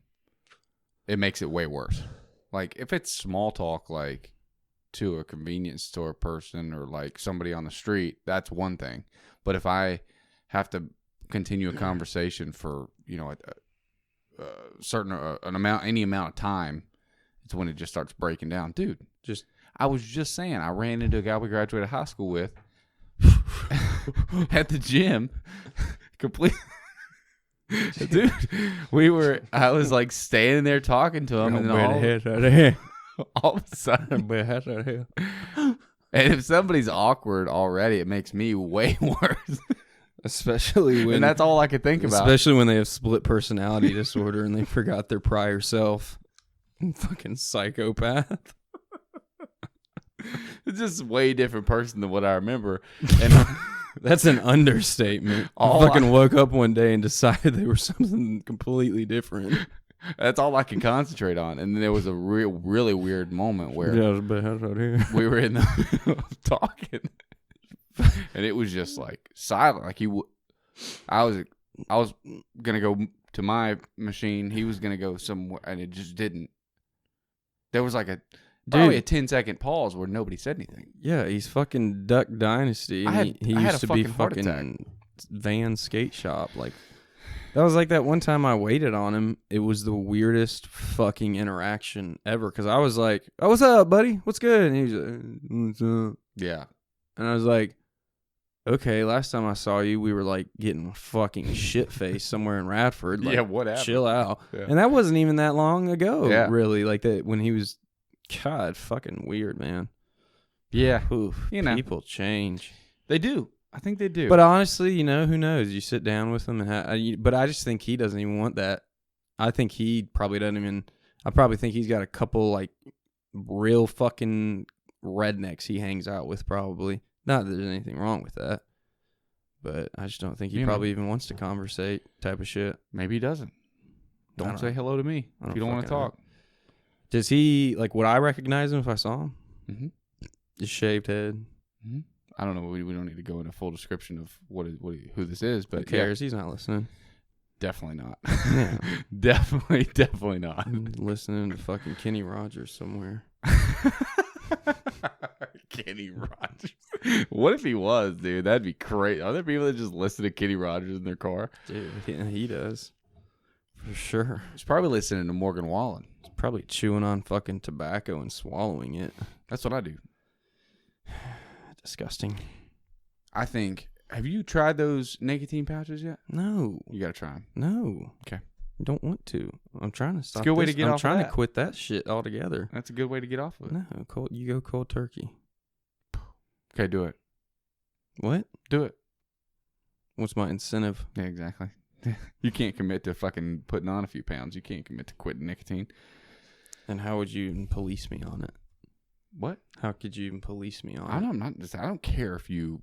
it makes it way worse. Like if it's small talk, like to a convenience store person or like somebody on the street, that's one thing. But if I have to continue a conversation for a certain any amount of time, it's when it just starts breaking down. Dude, I was just saying, I ran into a guy we graduated high school with at the gym, complete. Dude, I was like standing there talking to him, and then all of a sudden, and if somebody's awkward already, it makes me way worse.
Especially when,
and that's all I could think about.
Especially when they have split personality disorder and they forgot their prior self. Fucking psychopath.
It's just a way different person than what I remember. And
that's an understatement. I woke up one day and decided they were something completely different.
That's all I could concentrate on. And then there was a really weird moment where we were in the middle of talking, and it was just like silent. Like I was gonna go to my machine. He was gonna go somewhere, and it just didn't. There was like probably a 10-second pause where nobody said anything.
Yeah, he's fucking Duck Dynasty. And he used to be fucking Van Skate Shop. Like that was like that one time I waited on him. It was the weirdest fucking interaction ever. Because I was like, "Oh, what's up, buddy? What's good?" And he was like, "What's up?"
Yeah.
And I was like, "Okay, last time I saw you, we were like getting fucking shit faced somewhere in Radford. Like,
yeah, whatever.
Chill out."
Yeah.
And that wasn't even that long ago,
yeah.
really. Like that when he was, God, fucking weird, man.
Yeah.
Oof,
You know.
people change.
They do. I think they do.
But honestly, who knows? You sit down with him but I just think he doesn't even want that. I think he probably doesn't even. I probably think he's got a couple like real fucking rednecks he hangs out with. Probably not that there's anything wrong with that, but I just don't think he probably even wants to conversate type of shit.
Maybe he doesn't. Don't say hello to me if you don't want to talk.
Does he like? Would I recognize him if I saw him?
Mm-hmm.
His shaved head.
Mm-hmm. I don't know. We don't need to go into full description of who this is, but
who cares? He's not listening.
Definitely not.
Yeah.
Definitely not.
Listening to fucking Kenny Rogers somewhere.
Kenny Rogers. What if he was, dude? That'd be great. Are there people that just listen to Kenny Rogers in their car?
Dude, he does. For sure.
He's probably listening to Morgan Wallen.
He's probably chewing on fucking tobacco and swallowing it.
That's what I do.
Disgusting.
I think. Have you tried those nicotine pouches yet?
No.
You gotta try them.
No.
Okay.
I don't want to. I'm trying to stop.
It's a good way to get off.
I'm trying to quit that shit altogether.
That's a good way to get off of it.
No, you go cold turkey.
Okay, do it.
What?
Do it.
What's my incentive?
Yeah, exactly. You can't commit to fucking putting on a few pounds. You can't commit to quitting nicotine.
And how would you even police me on it?
What?
How could you even police me on
I
it?
don't care if you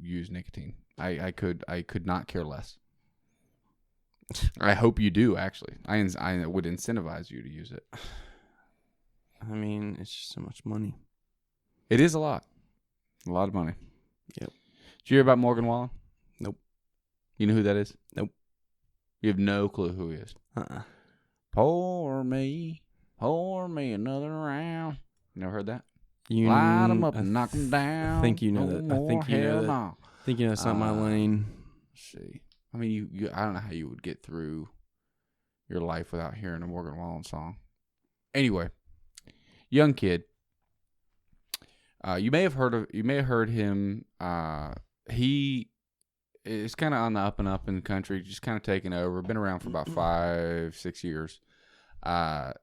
use nicotine. I could not care less. I hope you do, actually. I would incentivize you to use it.
I mean, it's just so much money.
It is a lot of money.
Yep.
Did you hear about Morgan Wallen?
Nope.
You know who that is?
Nope.
You have no clue who he is. Pour me another round. You never heard that? Light them up and knock them down.
I think you know that. I think you know that. I think you know that's not my lane.
Let's see. I mean, you. I don't know how you would get through your life without hearing a Morgan Wallen song. Anyway, young kid. You may have heard him. He is kind of on the up and up in the country, just kind of taking over. Been around for about 5-6 years. Right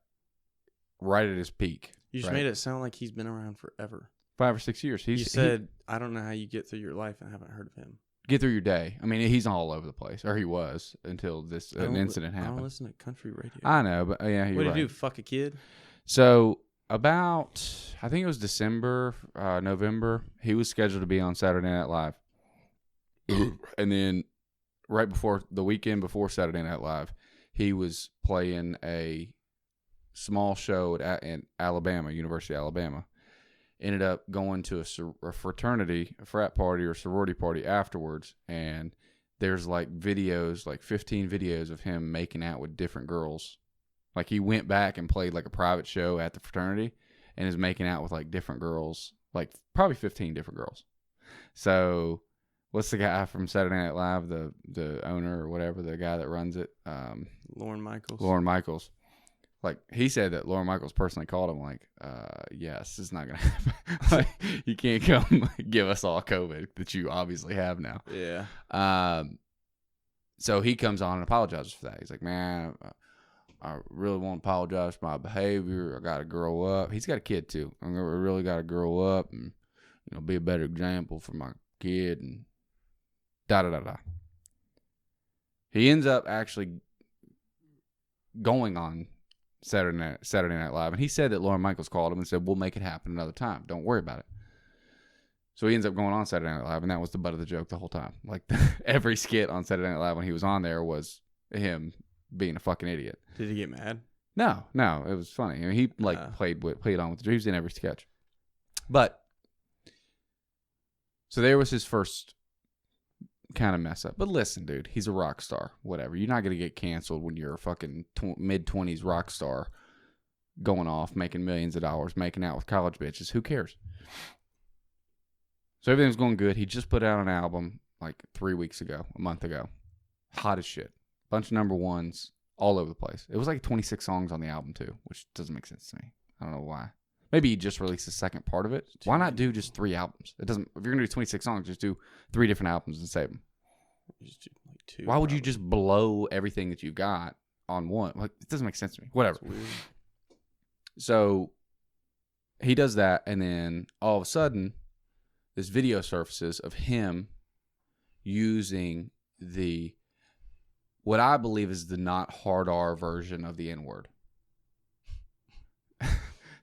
at his peak.
You just made it sound like he's been around forever.
5 or 6 years.
You said, I don't know how you get through your life and haven't heard of him.
Get through your day. I mean, he's all over the place, or he was until this incident happened.
I don't listen to country radio.
I know, but yeah,
what did he do? Fuck a kid?
So about, I think it was December, November. He was scheduled to be on Saturday Night Live, and then right before the weekend before Saturday Night Live, he was playing a small show at Alabama, University of Alabama. Ended up going to a fraternity, a frat party or sorority party afterwards, and there's like videos, like 15 videos of him making out with different girls. Like he went back and played like a private show at the fraternity and is making out with like different girls, like probably 15 different girls. So what's the guy from Saturday Night Live, the owner or whatever, the guy that runs it?
Lorne Michaels.
Lorne Michaels. Like, he said that Lorne Michaels personally called him, like, yes, it's not going to happen. Like, you can't come give us all COVID that you obviously have now.
Yeah.
So he comes on and apologizes for that. He's like, man, I really want to apologize for my behavior. I got to grow up. He's got a kid, too. I really got to grow up and, be a better example for my kid and da-da-da-da. He ends up actually going on Saturday Night Live, and he said that Lorne Michaels called him and said, we'll make it happen another time. Don't worry about it. So he ends up going on Saturday Night Live, and that was the butt of the joke the whole time. Like, every skit on Saturday Night Live when he was on there was him being a fucking idiot.
Did he get mad?
No, it was funny. I mean, he played on with the dreams in every sketch. But so there was his first kind of mess up. But listen, dude, he's a rock star. Whatever. You're not going to get canceled when you're a fucking mid-20s rock star going off, making millions of dollars, making out with college bitches. Who cares? So everything's going good. He just put out an album like a month ago. Hot as shit. Bunch of number ones all over the place. It was like 26 songs on the album too, which doesn't make sense to me. I don't know why. Maybe he just released the second part of it. Why not do just 3 albums? It doesn't. If you're gonna do 26 songs, just do 3 different albums and save them.
Just do like 2.
Why would you just blow everything that you got on one? Like, it doesn't make sense to me. Whatever.
Weird.
So he does that, and then all of a sudden, this video surfaces of him using what I believe is the not hard R version of the N-word.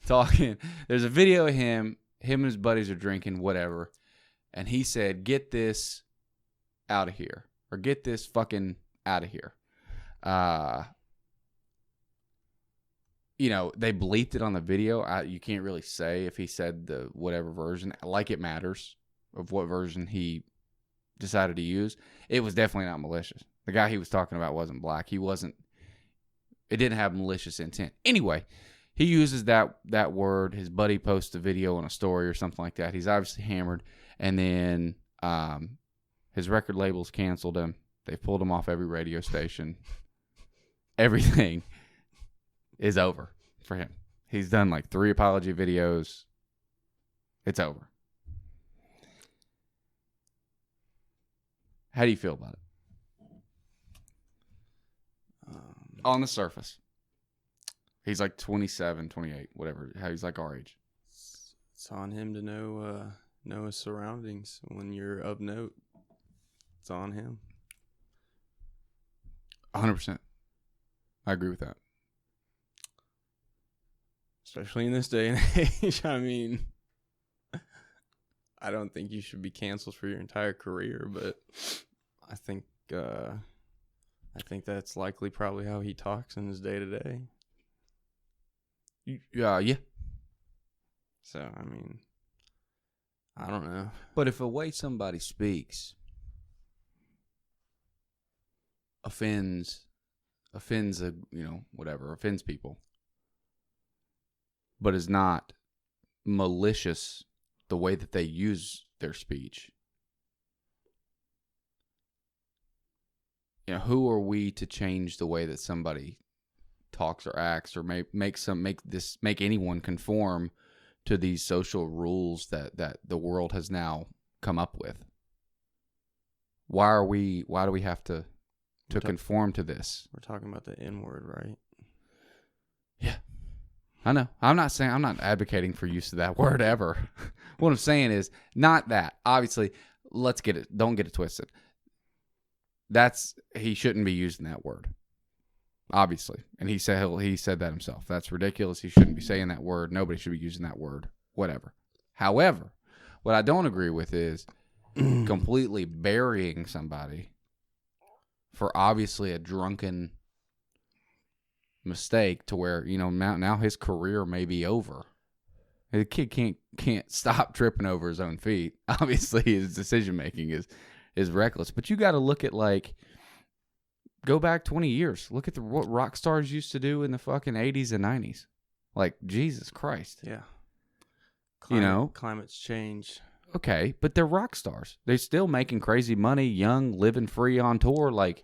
Talking, there's a video of him and his buddies are drinking, whatever, and he said, "Get this out of here," or "Get this fucking out of here." They bleeped it on the video. You can't really say if he said the whatever version, like it matters of what version he decided to use. It was definitely not malicious. The guy he was talking about wasn't black. It didn't have malicious intent. Anyway, he uses that word. His buddy posts a video on a story or something like that. He's obviously hammered. And then his record label's canceled him. They've pulled him off every radio station. Everything is over for him. He's done like 3 apology videos. It's over. How do you feel about it? On the surface. He's like 27, 28, whatever. He's like our age.
It's on him to know his surroundings when you're of note. It's on him.
100%. I agree with that.
Especially in this day and age. I mean, I don't think you should be canceled for your entire career, but I think that's likely probably how he talks in his day to day.
Yeah.
So, I mean, I don't know.
But if a way somebody speaks offends people, but is not malicious the way that they use their speech, who are we to change the way that somebody talks or acts, or make anyone conform to these social rules that the world has now come up with? Why do we have to conform to this?
We're talking about the N-word, right?
Yeah. I know. I'm not advocating for use of that word ever. What I'm saying is not that. Obviously, don't get it twisted. He shouldn't be using that word. Obviously. And he said that himself. That's ridiculous. He shouldn't be saying that word. Nobody should be using that word. Whatever. However, what I don't agree with is completely burying somebody for obviously a drunken mistake to where, now his career may be over. The kid can't stop tripping over his own feet. Obviously, his decision making is reckless. But you got to look at, go back 20 years. Look at what rock stars used to do in the fucking 80s and 90s. Like, Jesus Christ.
Yeah. Climate's changed.
Okay, but they're rock stars. They're still making crazy money, young, living free on tour. Like,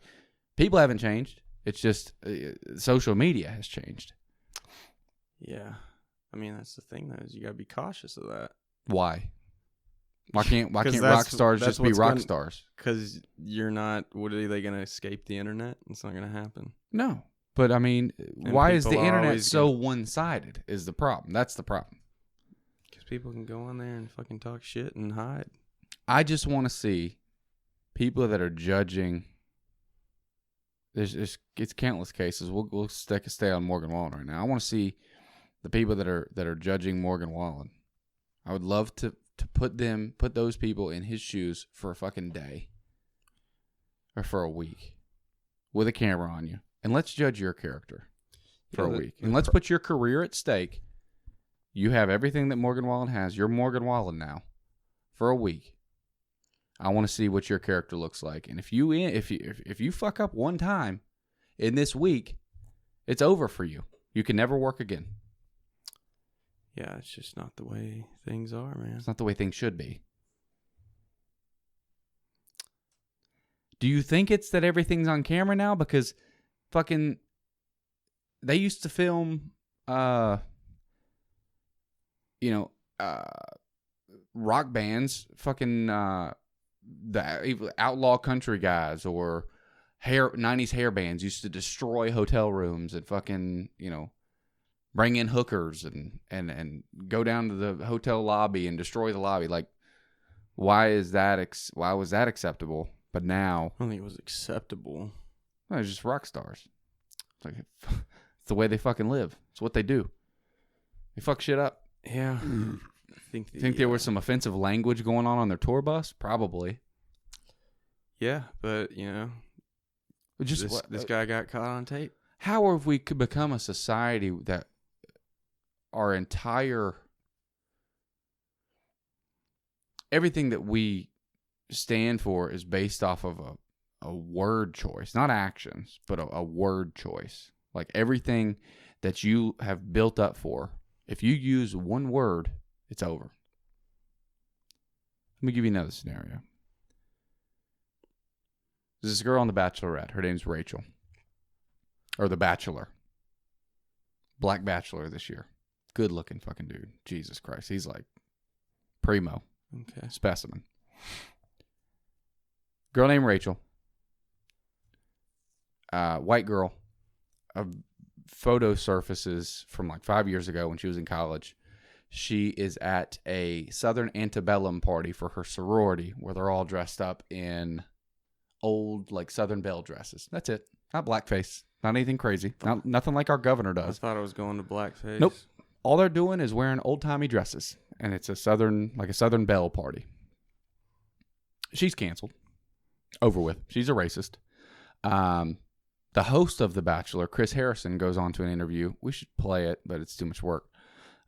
people haven't changed. It's just social media has changed.
Yeah. I mean, that's the thing, though, is you got to be cautious of that.
Why? Why can't rock stars just be rock stars?
Because you're not, what are they going to escape the internet? It's not going to happen.
No. But, I mean, why is the internet so one-sided is the problem. That's the problem.
Because people can go on there and fucking talk shit and hide.
I just want to see people that are judging. It's countless cases. We'll stay on Morgan Wallen right now. I want to see the people that are judging Morgan Wallen. I would love to put those people in his shoes for a fucking day or for a week with a camera on you, and let's judge your character for a week, and let's put your career at stake. You have everything that Morgan Wallen has. You're Morgan Wallen now for a week. I want to see what your character looks like, and if you fuck up one time in this week, it's over for you. You can never work again.
Yeah, it's just not the way things are, man.
It's not the way things should be. Do you think it's that everything's on camera now? Because fucking they used to film rock bands, fucking the outlaw country guys or 90s hair bands used to destroy hotel rooms and fucking, bring in hookers and go down to the hotel lobby and destroy the lobby. Like, why was that acceptable? But now,
I don't think it was acceptable.
well, they're just rock stars. It's like, it's the way they fucking live. It's what they do. They fuck shit up.
Yeah. I
Think there was some offensive language going on their tour bus? Probably.
Yeah, but,
Just
this guy got caught on tape.
How have we could become a society that our entire everything that we stand for is based off of a word choice, not actions, but a word choice. Like everything that you have built up for, if you use one word, it's over. Let me give you another scenario. There's this girl on The Bachelorette. Her name's Rachel. Or The Bachelor. Black Bachelor this year. Good looking fucking dude. Jesus Christ. He's like primo.
Okay.
Specimen. Girl named Rachel. White girl. A photo surfaces from like 5 years ago when she was in college. She is at a Southern Antebellum party for her sorority where they're all dressed up in old like Southern Belle dresses. That's it. Not blackface. Not anything crazy. Nothing like our governor
I
does.
thought I was going to blackface.
Nope. All they're doing is wearing old-timey dresses. And it's a Southern Belle party. She's canceled. Over with. She's a racist. The host of The Bachelor, Chris Harrison, goes on to an interview. We should play it, but it's too much work.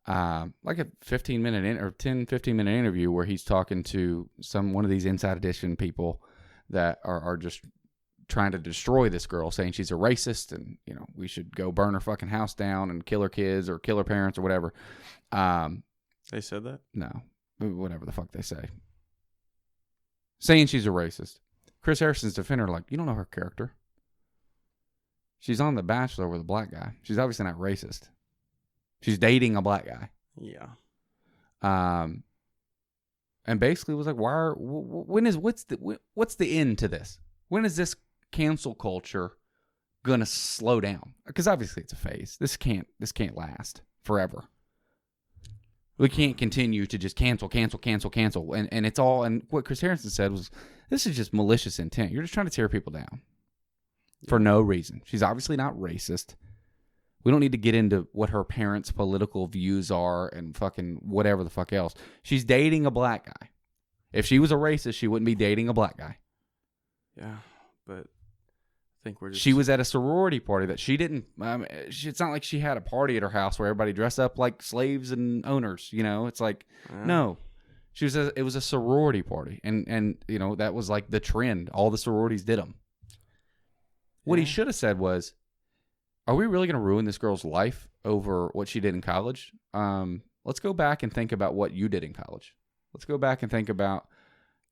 Like a 15-minute or 10-15-minute interview where he's talking to one of these Inside Edition people that are just trying to destroy this girl, saying she's a racist and, we should go burn her fucking house down and kill her kids or kill her parents or whatever.
They said that?
No. Whatever the fuck they say. Saying she's a racist. Chris Harrison's defender, like, you don't know her character. She's on The Bachelor with a black guy. She's obviously not racist. She's dating a black guy.
Yeah.
And basically was like, what's the end to this? When is this cancel culture gonna slow down? Because obviously it's a phase. This can't last forever. We can't continue to just cancel. And it's all, and what Chris Harrison said was, this is just malicious intent. You're just trying to tear people down for no reason. She's obviously not racist. We don't need to get into what her parents' political views are and fucking whatever the fuck else. She's dating a black guy. If she was a racist, she wouldn't be dating a black guy.
Yeah, but I think we're just...
She was at a sorority party that she didn't... it's not like she had a party at her house where everybody dressed up like slaves and owners, It's like, no. It was a sorority party. And that was like the trend. All the sororities did them. What he should have said was, are we really going to ruin this girl's life over what she did in college? Let's go back and think about what you did in college. Let's go back and think about,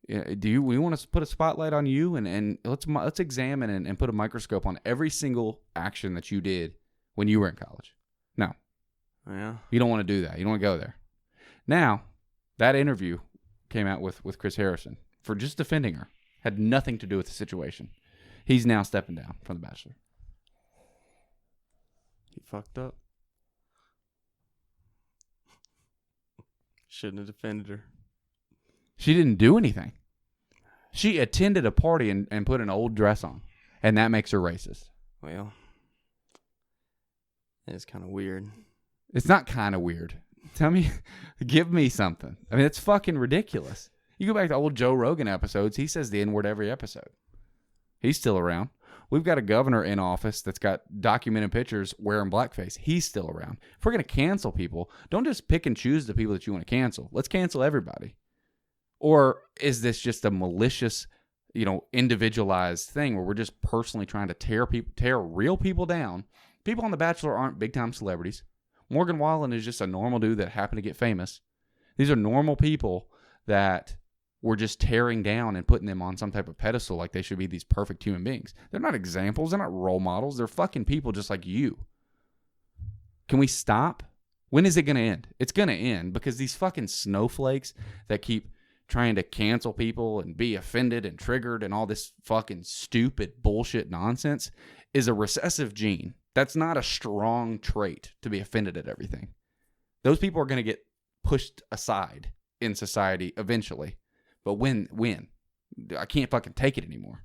we want to put a spotlight on you and let's examine and put a microscope on every single action that you did when you were in college. No.
Yeah.
You don't want to do that. You don't want to go there. Now, that interview came out with Chris Harrison for just defending her. Had nothing to do with the situation. He's now stepping down from The Bachelor.
He fucked up. Shouldn't have defended her.
She didn't do anything. She attended a party and put an old dress on. And that makes her racist.
Well, it's kind of weird.
It's not kind of weird. Give me something. I mean, it's fucking ridiculous. You go back to old Joe Rogan episodes, he says the N-word every episode. He's still around. We've got a governor in office that's got documented pictures wearing blackface. He's still around. If we're going to cancel people, don't just pick and choose the people that you want to cancel. Let's cancel everybody. Or is this just a malicious, individualized thing where we're just personally trying to tear real people down? People on The Bachelor aren't big-time celebrities. Morgan Wallen is just a normal dude that happened to get famous. These are normal people that we're just tearing down and putting them on some type of pedestal like they should be these perfect human beings. They're not examples. They're not role models. They're fucking people just like you. Can we stop? When is it going to end? It's going to end because these fucking snowflakes that keep trying to cancel people and be offended and triggered and all this fucking stupid bullshit nonsense is a recessive gene. That's not a strong trait to be offended at everything. Those people are going to get pushed aside in society eventually. But when? I can't fucking take it anymore.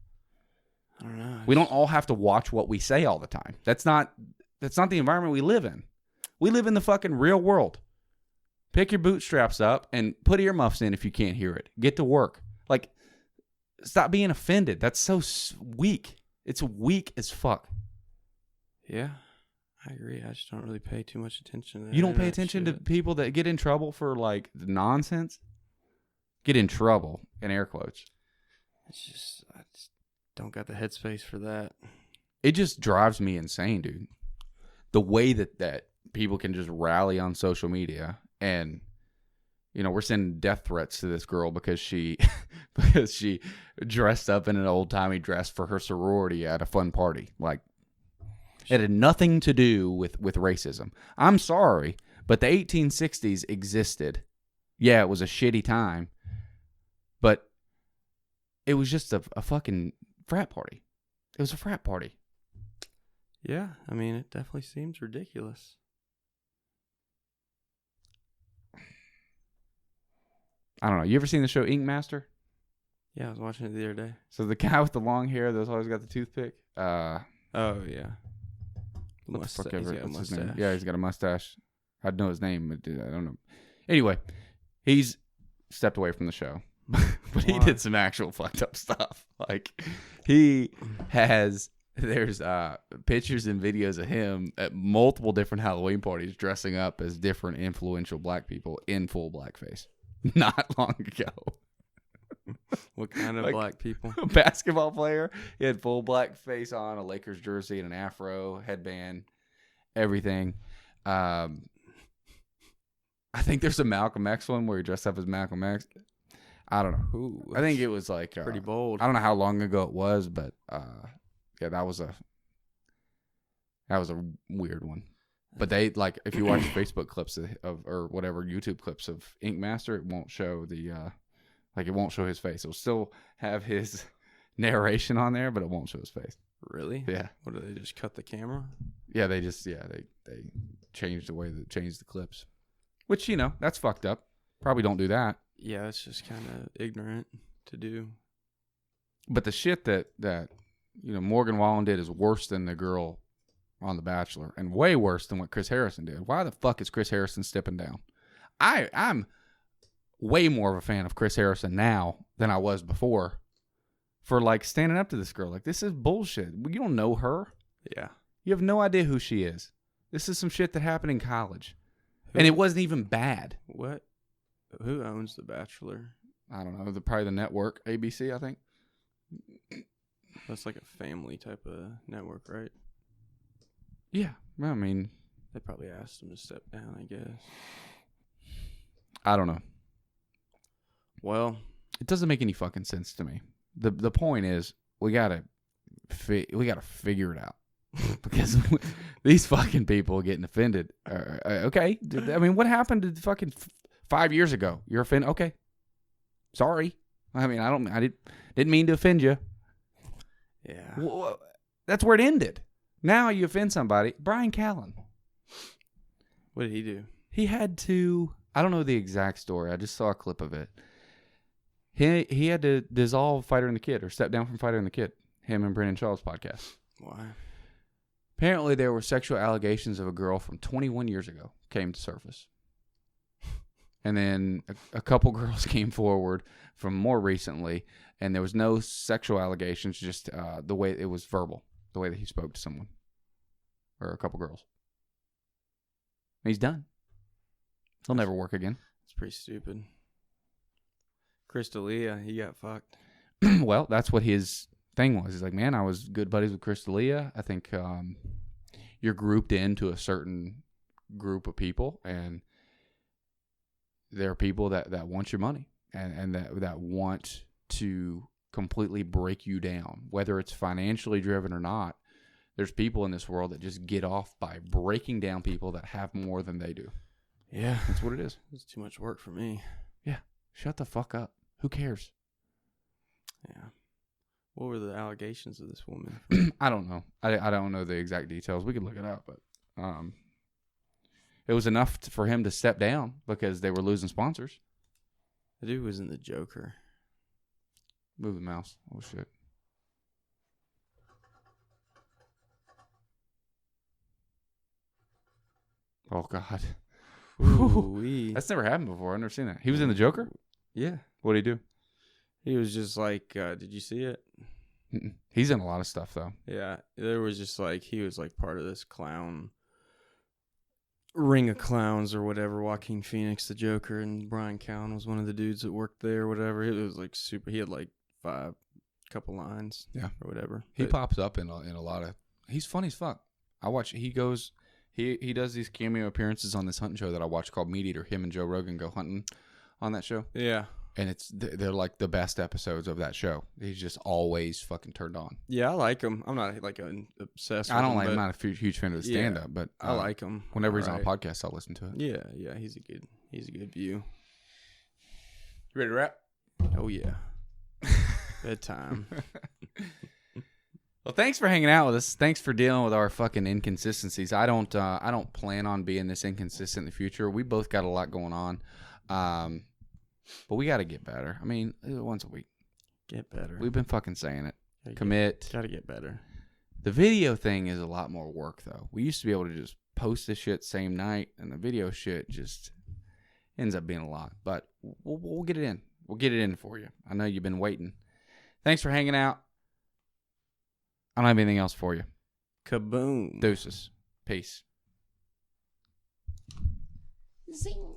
I don't know.
We don't all have to watch what we say all the time. That's not the environment we live in. We live in the fucking real world. Pick your bootstraps up and put earmuffs in if you can't hear it. Get to work. Like, stop being offended. That's so weak. It's weak as fuck.
Yeah, I agree. I just don't really pay too much attention to that.
You don't pay attention to people that get in trouble for, like, nonsense? Get in trouble, in air quotes.
I just don't got the headspace for that.
It just drives me insane, dude. The way that people can just rally on social media and, you know, we're sending death threats to this girl because she dressed up in an old-timey dress for her sorority at a fun party. Like, it had nothing to do with racism. I'm sorry, but the 1860s existed. Yeah, it was a shitty time, but it was just a fucking frat party. It was a frat party.
Yeah, I mean, it definitely seems ridiculous.
I don't know. You ever seen the show Ink Master?
Yeah, I was watching it the other day.
So the guy with the long hair that's always got the toothpick.
Oh, yeah.
What the fuck
He's
ever?
got a
What's his name?
mustache.
Yeah, he's got a mustache. I'd know his name, but I don't know. Anyway, he's stepped away from the show. But he did some actual fucked up stuff. Like, there's pictures and videos of him at multiple different Halloween parties dressing up as different influential black people in full blackface. Not long ago.
What kind of
Like,
black people?
A basketball player. He had full black face on, a Lakers jersey and an afro, headband, everything. I think there's a Malcolm X one where he dressed up as Malcolm X. I don't know.
Ooh,
I think it was like
pretty bold.
I don't know how long ago it was, but yeah, that was a weird one. But they, like, if you watch Facebook clips of or whatever YouTube clips of Ink Master, it won't show it won't show his face. It'll still have his narration on there, but it won't show his face.
Really?
Yeah.
What, do they just cut the camera?
Yeah, they changed changed the clips. Which, you know, that's fucked up. Probably don't do that.
Yeah, it's just kind of ignorant to do.
But the shit that you know Morgan Wallen did is worse than the girl on The Bachelor, and way worse than what Chris Harrison did. Why the fuck is Chris Harrison stepping down? I'm way more of a fan of Chris Harrison now than I was before for, like, standing up to this girl. Like, this is bullshit. You don't know her.
Yeah.
You have no idea who she is. This is some shit that happened in college. And it wasn't even bad.
What? Who owns The Bachelor?
I don't know. Probably the network, ABC, I think.
That's like a family type of network, right?
Yeah. I mean,
They probably asked him to step down, I guess.
I don't know.
Well,
It doesn't make any fucking sense to me. The point is, we gotta figure it out. Because these fucking people getting offended. Okay. I mean, what happened to fucking 5 years ago? You're offended? Okay. Sorry. I mean, I didn't mean to offend you.
yeah.
That's where it ended. Now you offend somebody. Brian Callen.
What did he do?
He had to, I don't know the exact story. I just saw a clip of it. He had to dissolve Fighter and the Kid, or step down from Fighter and the Kid. Him and Brennan Shaw's podcast.
Why?
Apparently, there were sexual allegations of a girl from 21 years ago came to surface. And then a couple girls came forward from more recently, and there was no sexual allegations, just the way it was verbal, the way that he spoke to someone, or a couple girls. And he's done. He'll never work again.
It's pretty stupid. Chris D'Elia, he got fucked.
Well, that's what his thing was. He's like, man, I was good buddies with Chris D'Elia. I think you're grouped into a certain group of people, and there are people that want your money and that want to completely break you down, whether it's financially driven or not. There's people in this world that just get off by breaking down people that have more than they do.
Yeah.
That's what it is.
It's too much work for me.
Yeah. Shut the fuck up. Who cares?
Yeah. What were the allegations of this woman?
I don't know. I don't know the exact details. We could look it up, but it was enough for him to step down because they were losing sponsors.
The dude was in the Joker.
Move the mouse. Oh, shit. Oh, God.
Ooh-wee.
That's never happened before. I've never seen that. He was in the Joker?
Yeah.
What did he do?
He was just like, did you see it?
Mm-mm. He's in a lot of stuff, though.
Yeah. There was just like, he was like part of this clown ring of clowns or whatever. Joaquin Phoenix, the Joker, and Brian Callen was one of the dudes that worked there or whatever. It was like super. He had like couple lines.
Yeah.
Or whatever.
He pops up in a lot of. He's funny as fuck. I watch. He goes. He does these cameo appearances on this hunting show that I watch called Meat Eater. Him and Joe Rogan go hunting on that show.
Yeah.
And they're like the best episodes of that show. He's just always fucking turned on.
Yeah, I like him. I'm not like obsessed with
I don't
him,
like. I'm
but
not a huge fan of the stand up, but
I like him.
Whenever he's on a
Alright.
podcast, I'll listen to it.
Yeah, he's a good view.
You ready to wrap?
Oh yeah. Bedtime.
Well, thanks for hanging out with us. Thanks for dealing with our fucking inconsistencies. I don't plan on being this inconsistent in the future. We both got a lot going on, but we got to get better. I mean, once a week.
Get better.
We've been fucking saying it.
Gotta
Commit.
Gotta get better.
The video thing is a lot more work, though. We used to be able to just post this shit same night, and the video shit just ends up being a lot. But we'll get it in. We'll get it in for you. I know you've been waiting. Thanks for hanging out. I don't have anything else for you.
Kaboom.
Deuces. Peace.
Zing.